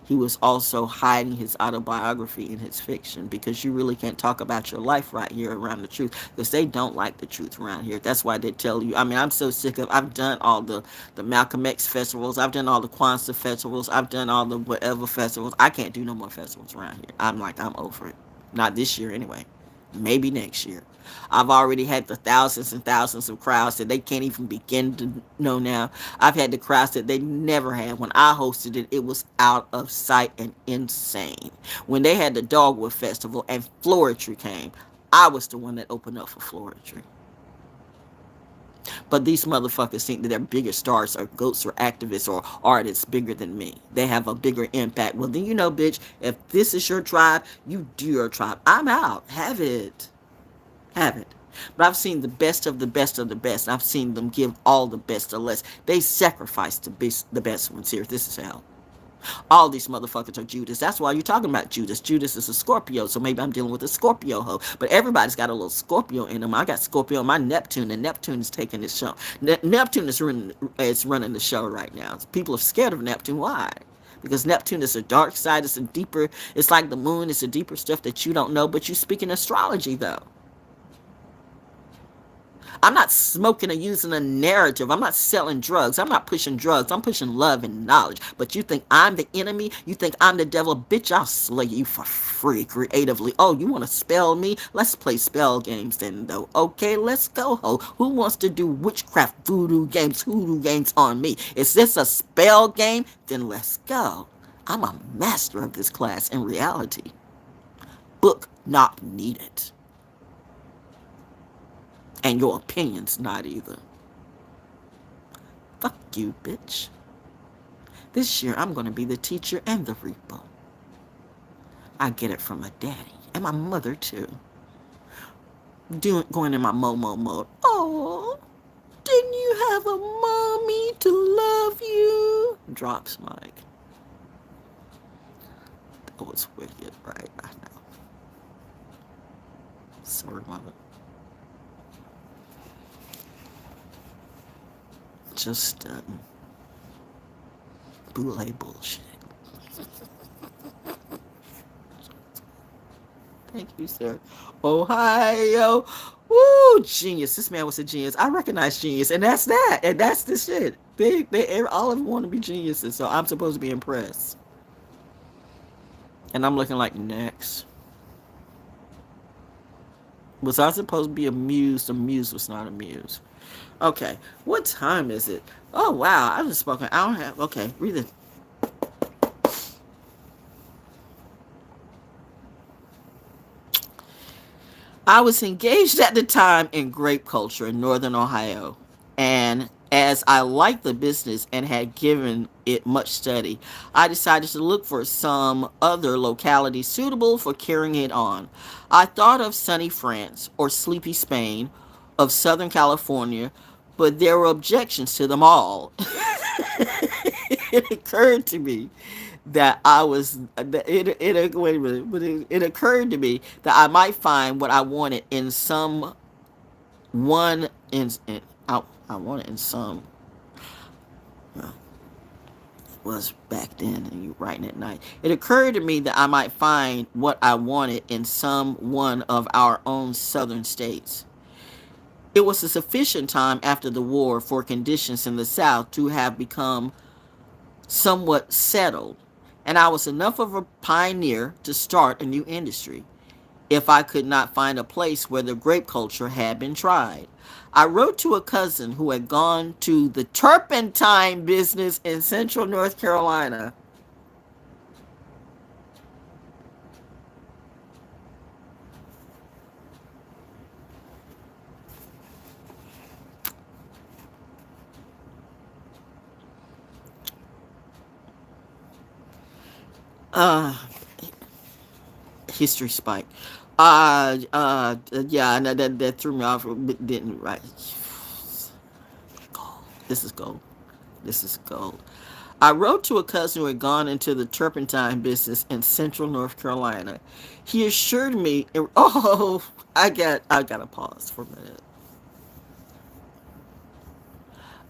he was also hiding his autobiography in his fiction, because you really can't talk about your life right here around the truth, because they don't like the truth around here. That's why they tell you. I mean, I'm so sick of... I've done all the Malcolm X festivals. I've done all the Kwanzaa festivals. I've done all the whatever festivals. I can't do no more festivals around here. I'm over it. Not this year anyway. Maybe next year. I've already had the thousands and thousands of crowds that they can't even begin to know now. I've had the crowds that they never had. When I hosted it, it was out of sight and insane. When they had the Dogwood Festival and Floetry came, I was the one that opened up for Floetry. But these motherfuckers think that they're bigger stars or ghosts or activists or artists bigger than me. They have a bigger impact. Well, then you know, bitch, if this is your tribe, you do your tribe. I'm out. Have it. Have it. But I've seen the best of the best of the best. I've seen them give all the best or less. They sacrifice the best ones here. This is hell. All these motherfuckers are Judas. That's why you're talking about Judas. Judas is a Scorpio, so maybe I'm dealing with a Scorpio hoe. But everybody's got a little Scorpio in them. I got Scorpio on my Neptune, and Neptune is taking this show. Neptune is running the show right now. People are scared of Neptune. Why? Because Neptune is a dark side. It's a deeper. It's like the moon. It's a deeper stuff that you don't know. But you speak in astrology though. I'm not smoking or using a narrative. I'm not selling drugs. I'm not pushing drugs. I'm pushing love and knowledge. But you think I'm the enemy? You think I'm the devil? Bitch, I'll slay you for free creatively. Oh, you want to spell me? Let's play spell games then, though. Okay, let's go, ho. Who wants to do witchcraft voodoo games, hoodoo games on me? Is this a spell game? Then let's go. I'm a master of this class in reality. Book not needed. And your opinion's not either. Fuck you, bitch. This year I'm gonna be the teacher and the reaper. I get it from my daddy and my mother too. Going in my Momo mode. Oh, didn't you have a mommy to love you? Drops mic. That was wicked, right? I know. Sorry, mother. Just BOULE bullshit. Thank you, sir. Ohio. Woo, genius. This man was a genius. I recognize genius, and that's that. And that's the shit. They all of them want to be geniuses, so I'm supposed to be impressed. And I'm looking like next. Was I supposed to be amused? Amused was not amused. Okay, what time is it? Oh wow, I just spoken. I don't have. Okay, read it. I was engaged at the time in grape culture in northern Ohio, and as I liked the business and had given it much study, I decided to look for some other locality suitable for carrying it on. I thought of sunny France or sleepy Spain, of Southern California, but there were objections to them all. It occurred to me that I was wait a minute, but it occurred to me that I might find what I wanted in some one in I wanted in some well, it was back then and you writing at night. It occurred to me that I might find what I wanted in some one of our own southern states. It was a sufficient time after the war for conditions in the South to have become somewhat settled, and I was enough of a pioneer to start a new industry if I could not find a place where the grape culture had been tried. I wrote to a cousin who had gone to the turpentine business in central North Carolina. Uh, History spike. Yeah, and that threw me off. Didn't right. Gold. This is gold. This is gold. I wrote to a cousin who had gone into the turpentine business in central North Carolina. He assured me. Oh, I gotta pause for a minute.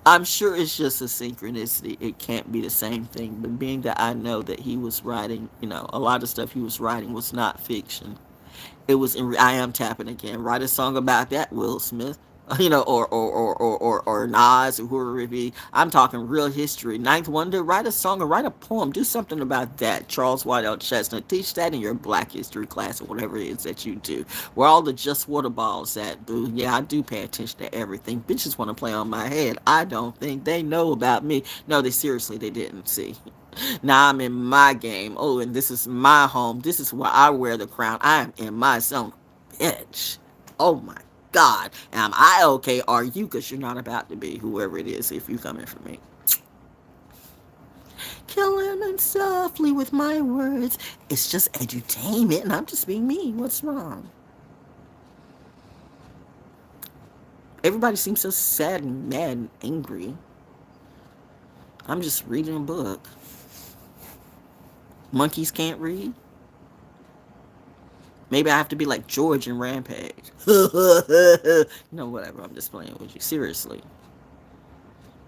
I'm sure it's just a synchronicity. It can't be the same thing. But being that I know that he was writing, a lot of stuff he was writing was not fiction. It was I am tapping again. Write a song about that, Will Smith. Or Nas or whoever it be. I'm talking real history. Ninth Wonder, write a song or write a poem. Do something about that. Charles Whitehall Chestnut. Teach that in your Black history class or whatever it is that you do. Where all the just water balls at, boo. Yeah, I do pay attention to everything. Bitches want to play on my head. I don't think they know about me. No, they didn't see. Now I'm in my game. Oh, and this is my home. This is where I wear the crown. I am in my zone. Bitch. Oh my God. Am I okay? Are you? Because you're not about to be, whoever it is, if you coming for me. Killing them softly with my words. It's just edutainment, and I'm just being me. What's wrong? Everybody seems so sad and mad and angry. I'm just reading a book. Monkeys can't read? Maybe I have to be like George in Rampage. No, whatever. I'm just playing with you. Seriously.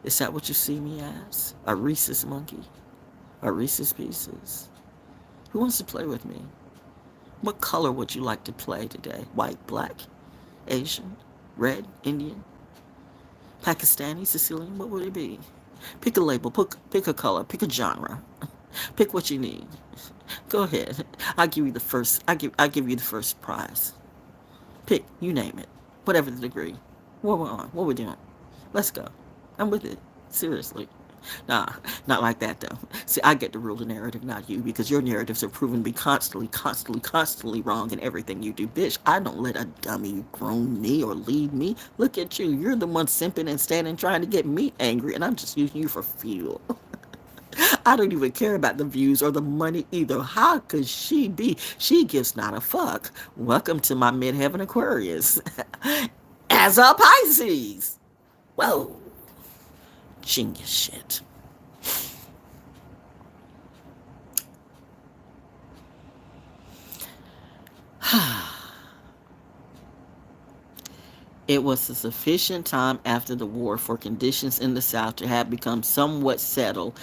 Is that what you see me as? A rhesus monkey? A Reese's Pieces? Who wants to play with me? What color would you like to play today? White, black, Asian, red, Indian, Pakistani, Sicilian? What would it be? Pick a label, pick a color, pick a genre. Pick what you need. Go ahead. I'll give you the first I'll give you the first prize. Pick, you name it. Whatever the degree. What we're on, what we're doing. Let's go. I'm with it. Seriously. Nah, not like that though. See, I get to rule the narrative, not you, because your narratives are proven to be constantly wrong in everything you do. Bitch, I don't let a dummy grown me or lead me. Look at you. You're the one simping and standing trying to get me angry, and I'm just using you for fuel. I don't even care about the views or the money either. How could she be? She gives not a fuck. Welcome to my midheaven Aquarius. As a Pisces. Whoa. Genius shit. It was a sufficient time after the war for conditions in the South to have become somewhat settled,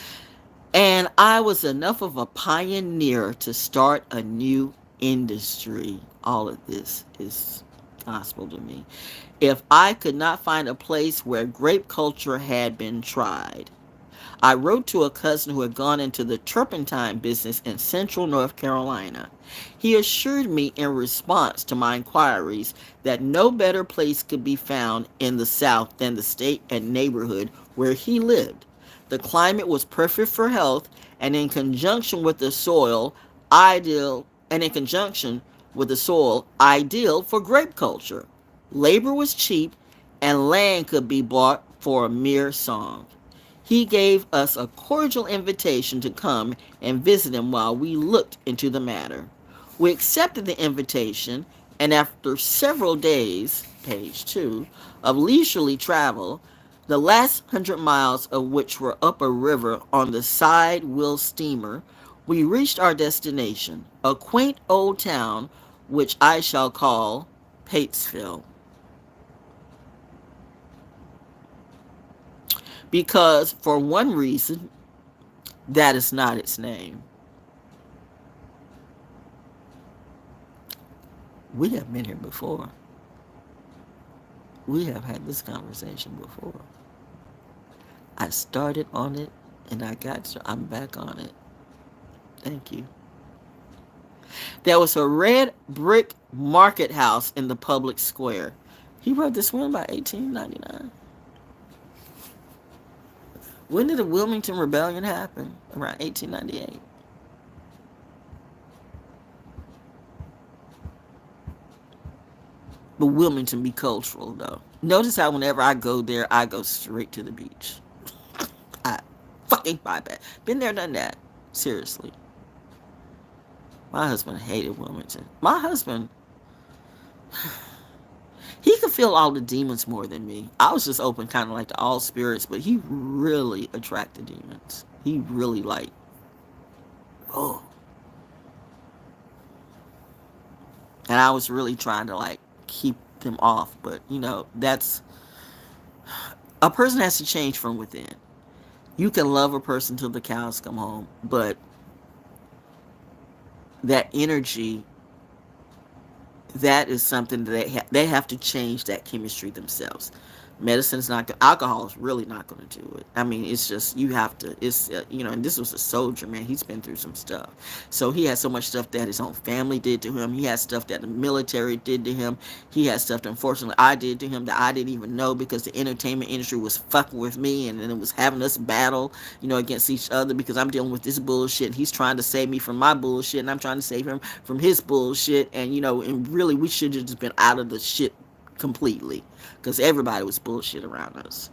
and I was enough of a pioneer to start a new industry. All of this is gospel to me. If I could not find a place where grape culture had been tried, I wrote to a cousin who had gone into the turpentine business in central North Carolina. He assured me in response to my inquiries that no better place could be found in the South than the state and neighborhood where he lived. The climate was perfect for health, and in conjunction with the soil, ideal for grape culture. Labor was cheap, and land could be bought for a mere song. He gave us a cordial invitation to come and visit him while we looked into the matter. We accepted the invitation, and after several days, page 2, of leisurely travel, the last 100 miles of which were up a river on the side wheel steamer, we reached our destination, a quaint old town which I shall call Patesville. Because, for one reason, that is not its name. We have been here before. We have had this conversation before. I started on it and I'm back on it. Thank you. There was a red brick market house in the public square. He wrote this one by 1899. When did the Wilmington Rebellion happen? Around 1898. But Wilmington be cultural, though. Notice how whenever I go there, I go straight to the beach. I fucking bypass. Been there, done that. Seriously. My husband hated Wilmington. My husband, he could feel all the demons more than me. I was just open kind of like to all spirits, but he really attracted demons. He really oh. And I was really trying to keep them off, but that's, a person has to change from within. You can love a person till the cows come home, but that energy, that is something that they have to change that chemistry themselves. Medicine is not, alcohol is really not going to do it. I mean, it's just, you have to, it's, and this was a soldier, man. He's been through some stuff. So he had so much stuff that his own family did to him. He had stuff that the military did to him. He had stuff that, unfortunately, I did to him that I didn't even know, because the entertainment industry was fucking with me, and then it was having us battle, against each other, because I'm dealing with this bullshit, and he's trying to save me from my bullshit, and I'm trying to save him from his bullshit, and, and really, we should have just been out of the shit completely, because everybody was bullshit around us.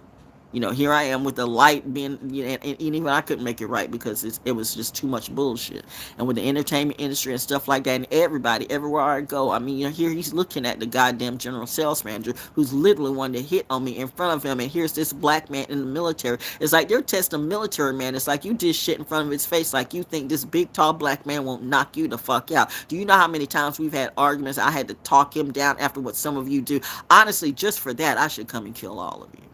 Here I am with the light being, and even I couldn't make it right because it was just too much bullshit. And with the entertainment industry and stuff like that, and everybody, everywhere I go, I mean, here he's looking at the goddamn general sales manager who's literally one to hit on me in front of him, and here's this black man in the military. It's like they're testing military man. It's like you did shit in front of his face, like you think this big, tall black man won't knock you the fuck out. Do you know how many times we've had arguments? I had to talk him down after what some of you do. Honestly, just for that, I should come and kill all of you.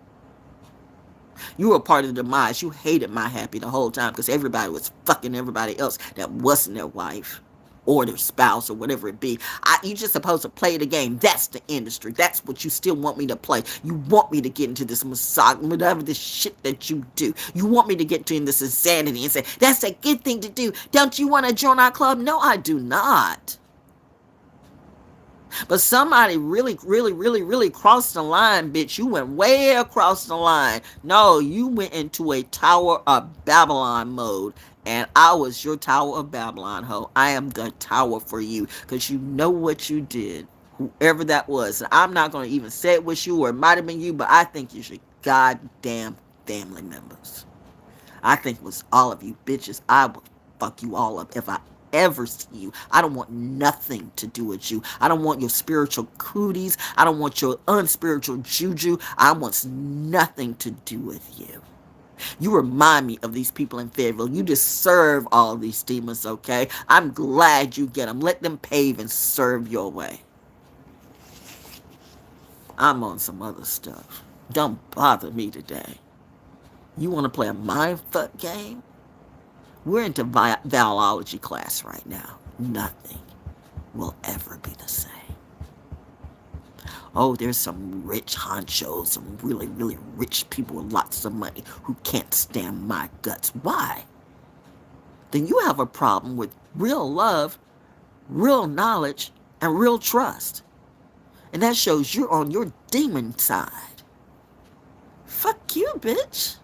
You were part of the demise. You hated my happy the whole time because everybody was fucking everybody else that wasn't their wife or their spouse or whatever it be. You just supposed to play the game. That's the industry. That's what you still want me to play. You want me to get into this misogyny, whatever this shit that you do. You want me to get into this insanity and say, that's a good thing to do. Don't you want to join our club? No, I do not. But somebody really, really, really, really crossed the line, bitch. You went way across the line. No, you went into a Tower of Babylon mode. And I was your Tower of Babylon, ho. I am the tower for you. Because you know what you did. Whoever that was. And I'm not going to even say it was you or it might have been you. But I think you should goddamn family members. I think it was all of you bitches. I would fuck you all up if I ever see you. I don't want nothing to do with you. I don't want your spiritual cooties. I don't want your unspiritual juju. I want nothing to do with you. You remind me of these people in Fayetteville. You deserve all these demons, okay? I'm glad you get them. Let them pave and serve your way. I'm on some other stuff. Don't bother me today. You want to play a mindfuck game? We're into biology class right now. Nothing will ever be the same. Oh, there's some rich honchos, some really, really rich people with lots of money who can't stand my guts. Why? Then you have a problem with real love, real knowledge, and real trust. And that shows you're on your demon side. Fuck you, bitch.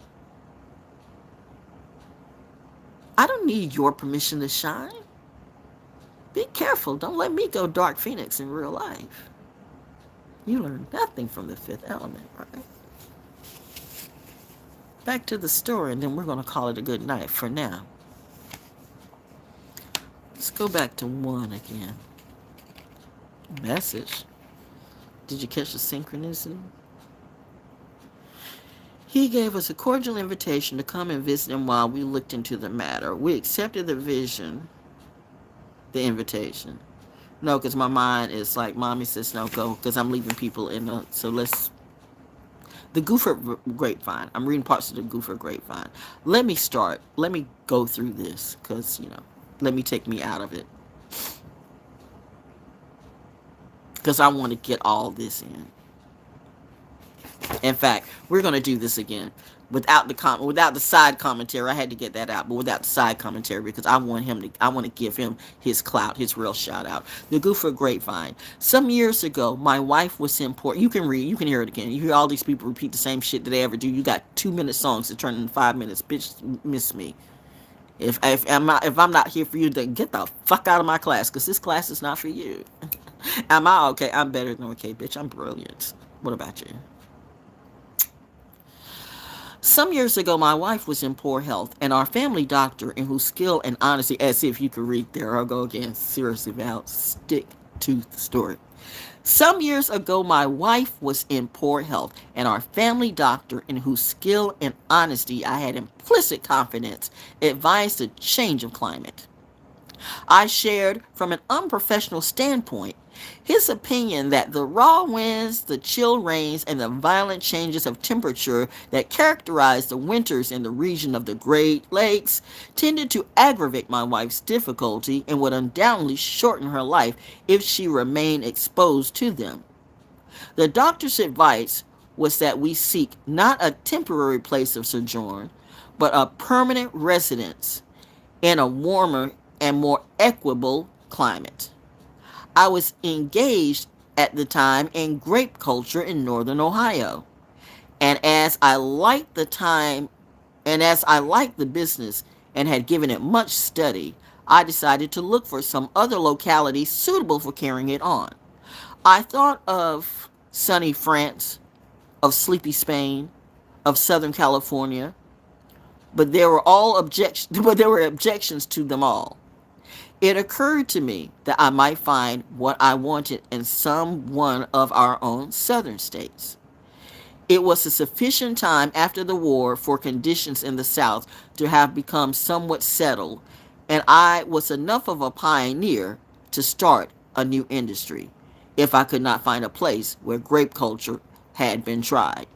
I don't need your permission to shine. Be careful. Don't let me go Dark Phoenix in real life. You learn nothing from the fifth element, right? Back to the story, and then we're going to call it a good night for now. Let's go back to 1 again. Message. Did you catch the synchronicity? He gave us a cordial invitation to come and visit him while we looked into the matter. We accepted the invitation. No, because my mind is like, Mommy says no, go, because I'm leaving people in the, so let's, the Gopher Grapevine. I'm reading parts of the Gopher Grapevine. Let me go through this, because, let me take me out of it. Because I want to get all this in. In fact, we're going to do this again without the side commentary. I had to get that out, but without the side commentary because I want to give him his clout, his real shout out. The Gopher Grapevine. Some years ago, my wife was in Port. You can read, you can hear it again. You hear all these people repeat the same shit that they ever do. You got 2-minute songs that turn into 5 minutes. Bitch, miss me. If I'm not here for you, then get the fuck out of my class because this class is not for you. Am I okay? I'm better than okay, bitch. I'm brilliant. What about you? Some years ago, my wife was in poor health, and our family doctor, in whose skill and honesty, as if you could read there, I'll go again, seriously, Val, stick to the story. Some years ago, my wife was in poor health, and our family doctor, in whose skill and honesty I had implicit confidence, advised a change of climate. I shared, from an unprofessional standpoint, his opinion that the raw winds, the chill rains, and the violent changes of temperature that characterized the winters in the region of the Great Lakes tended to aggravate my wife's difficulty and would undoubtedly shorten her life if she remained exposed to them. The doctor's advice was that we seek not a temporary place of sojourn, but a permanent residence in a warmer and more equable climate. I was engaged at the time in grape culture in northern Ohio. And as I liked the business and had given it much study, I decided to look for some other locality suitable for carrying it on. I thought of sunny France, of sleepy Spain, of Southern California, but but there were objections to them all. It occurred to me that I might find what I wanted in some one of our own southern states. It was a sufficient time after the war for conditions in the South to have become somewhat settled, and I was enough of a pioneer to start a new industry, if I could not find a place where grape culture had been tried.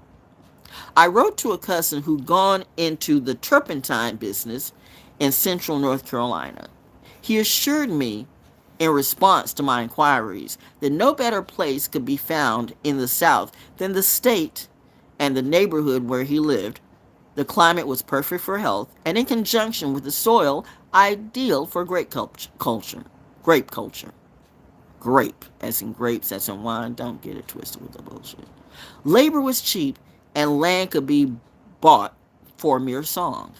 I wrote to a cousin who'd gone into the turpentine business in central North Carolina. He assured me, in response to my inquiries, that no better place could be found in the South than the state and the neighborhood where he lived. The climate was perfect for health, and in conjunction with the soil, ideal for grape culture. Grape culture. Grape, as in grapes, as in wine. Don't get it twisted with the bullshit. Labor was cheap, and land could be bought for a mere song.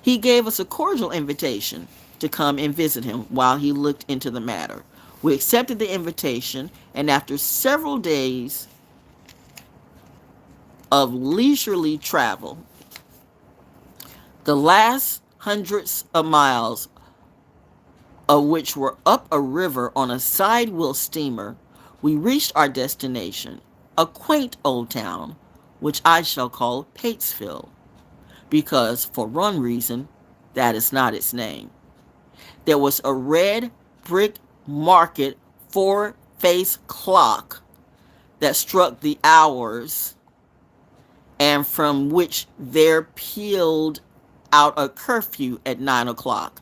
He gave us a cordial invitation to come and visit him while he looked into the matter. We accepted the invitation, and after several days of leisurely travel, the last hundreds of miles of which were up a river on a side-wheel steamer, we reached our destination, a quaint old town, which I shall call Patesville, because, for one reason, that is not its name. There was a red brick market four-face clock that struck the hours, and from which there pealed out a curfew at 9 o'clock.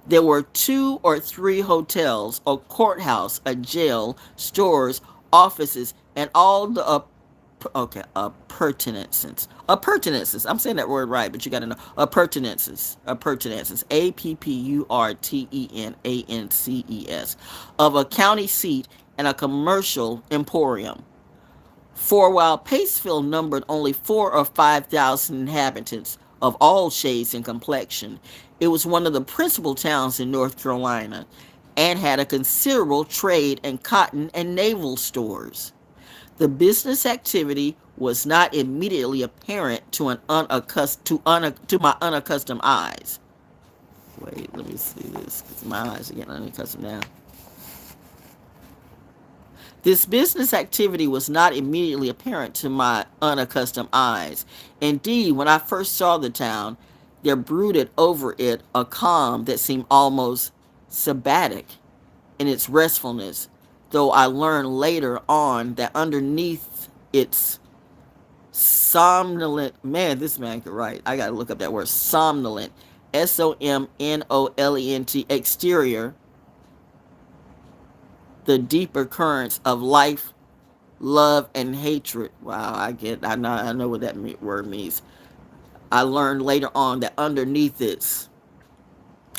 There were 2 or 3 hotels, a courthouse, a jail, stores, offices, and all the appurtenances. Appurtenances. I'm saying that word right, but you got to know appurtenances. Appurtenances. Appurtenances of a county seat and a commercial emporium. For while Patesville numbered only 4,000 or 5,000 inhabitants of all shades and complexion, it was one of the principal towns in North Carolina and had a considerable trade in cotton and naval stores. The business activity was not immediately apparent to my unaccustomed eyes. Wait, let me see this, because my eyes are getting unaccustomed now. This business activity was not immediately apparent to my unaccustomed eyes. Indeed, when I first saw the town, there brooded over it a calm that seemed almost sabbatic in its restfulness, though I learned later on that underneath its somnolent, man, this man could write. I gotta look up that word, somnolent, SOMNOLENT exterior, the deeper currents of life, love, and hatred. Wow, I know what that word means. I learned later on that underneath its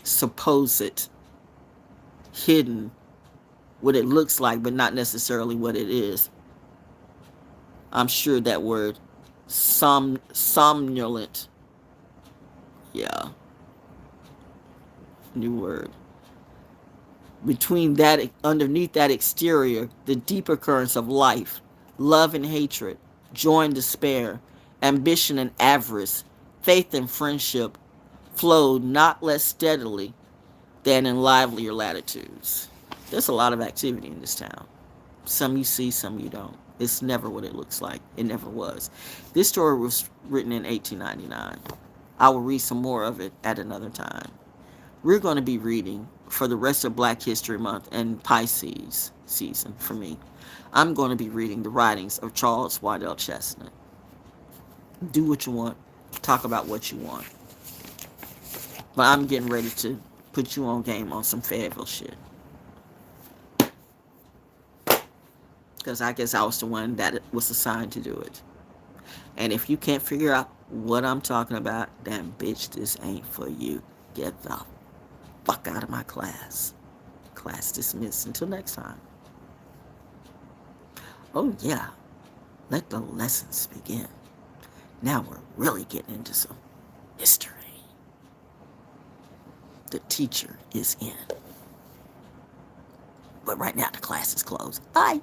supposed hidden, what it looks like, but not necessarily what it is. I'm sure that word, somnolent. Yeah. New word. Between that, underneath that exterior, the deeper currents of life, love and hatred, joy and despair, ambition and avarice, faith and friendship, flowed not less steadily than in livelier latitudes. There's a lot of activity in this town. Some you see, some you don't. It's never what it looks like. It never was. This story was written in 1899. I will read some more of it at another time. We're going to be reading for the rest of Black History Month and Pisces season for me. I'm going to be reading the writings of Charles Waddell Chestnut. Do what you want. Talk about what you want. But I'm getting ready to put you on game on some Fayetteville shit. Because I guess I was the one that was assigned to do it. And if you can't figure out what I'm talking about, then bitch, this ain't for you. Get the fuck out of my class. Class dismissed. Until next time. Oh yeah, let the lessons begin. Now we're really getting into some history. The teacher is in. But right now the class is closed. Bye.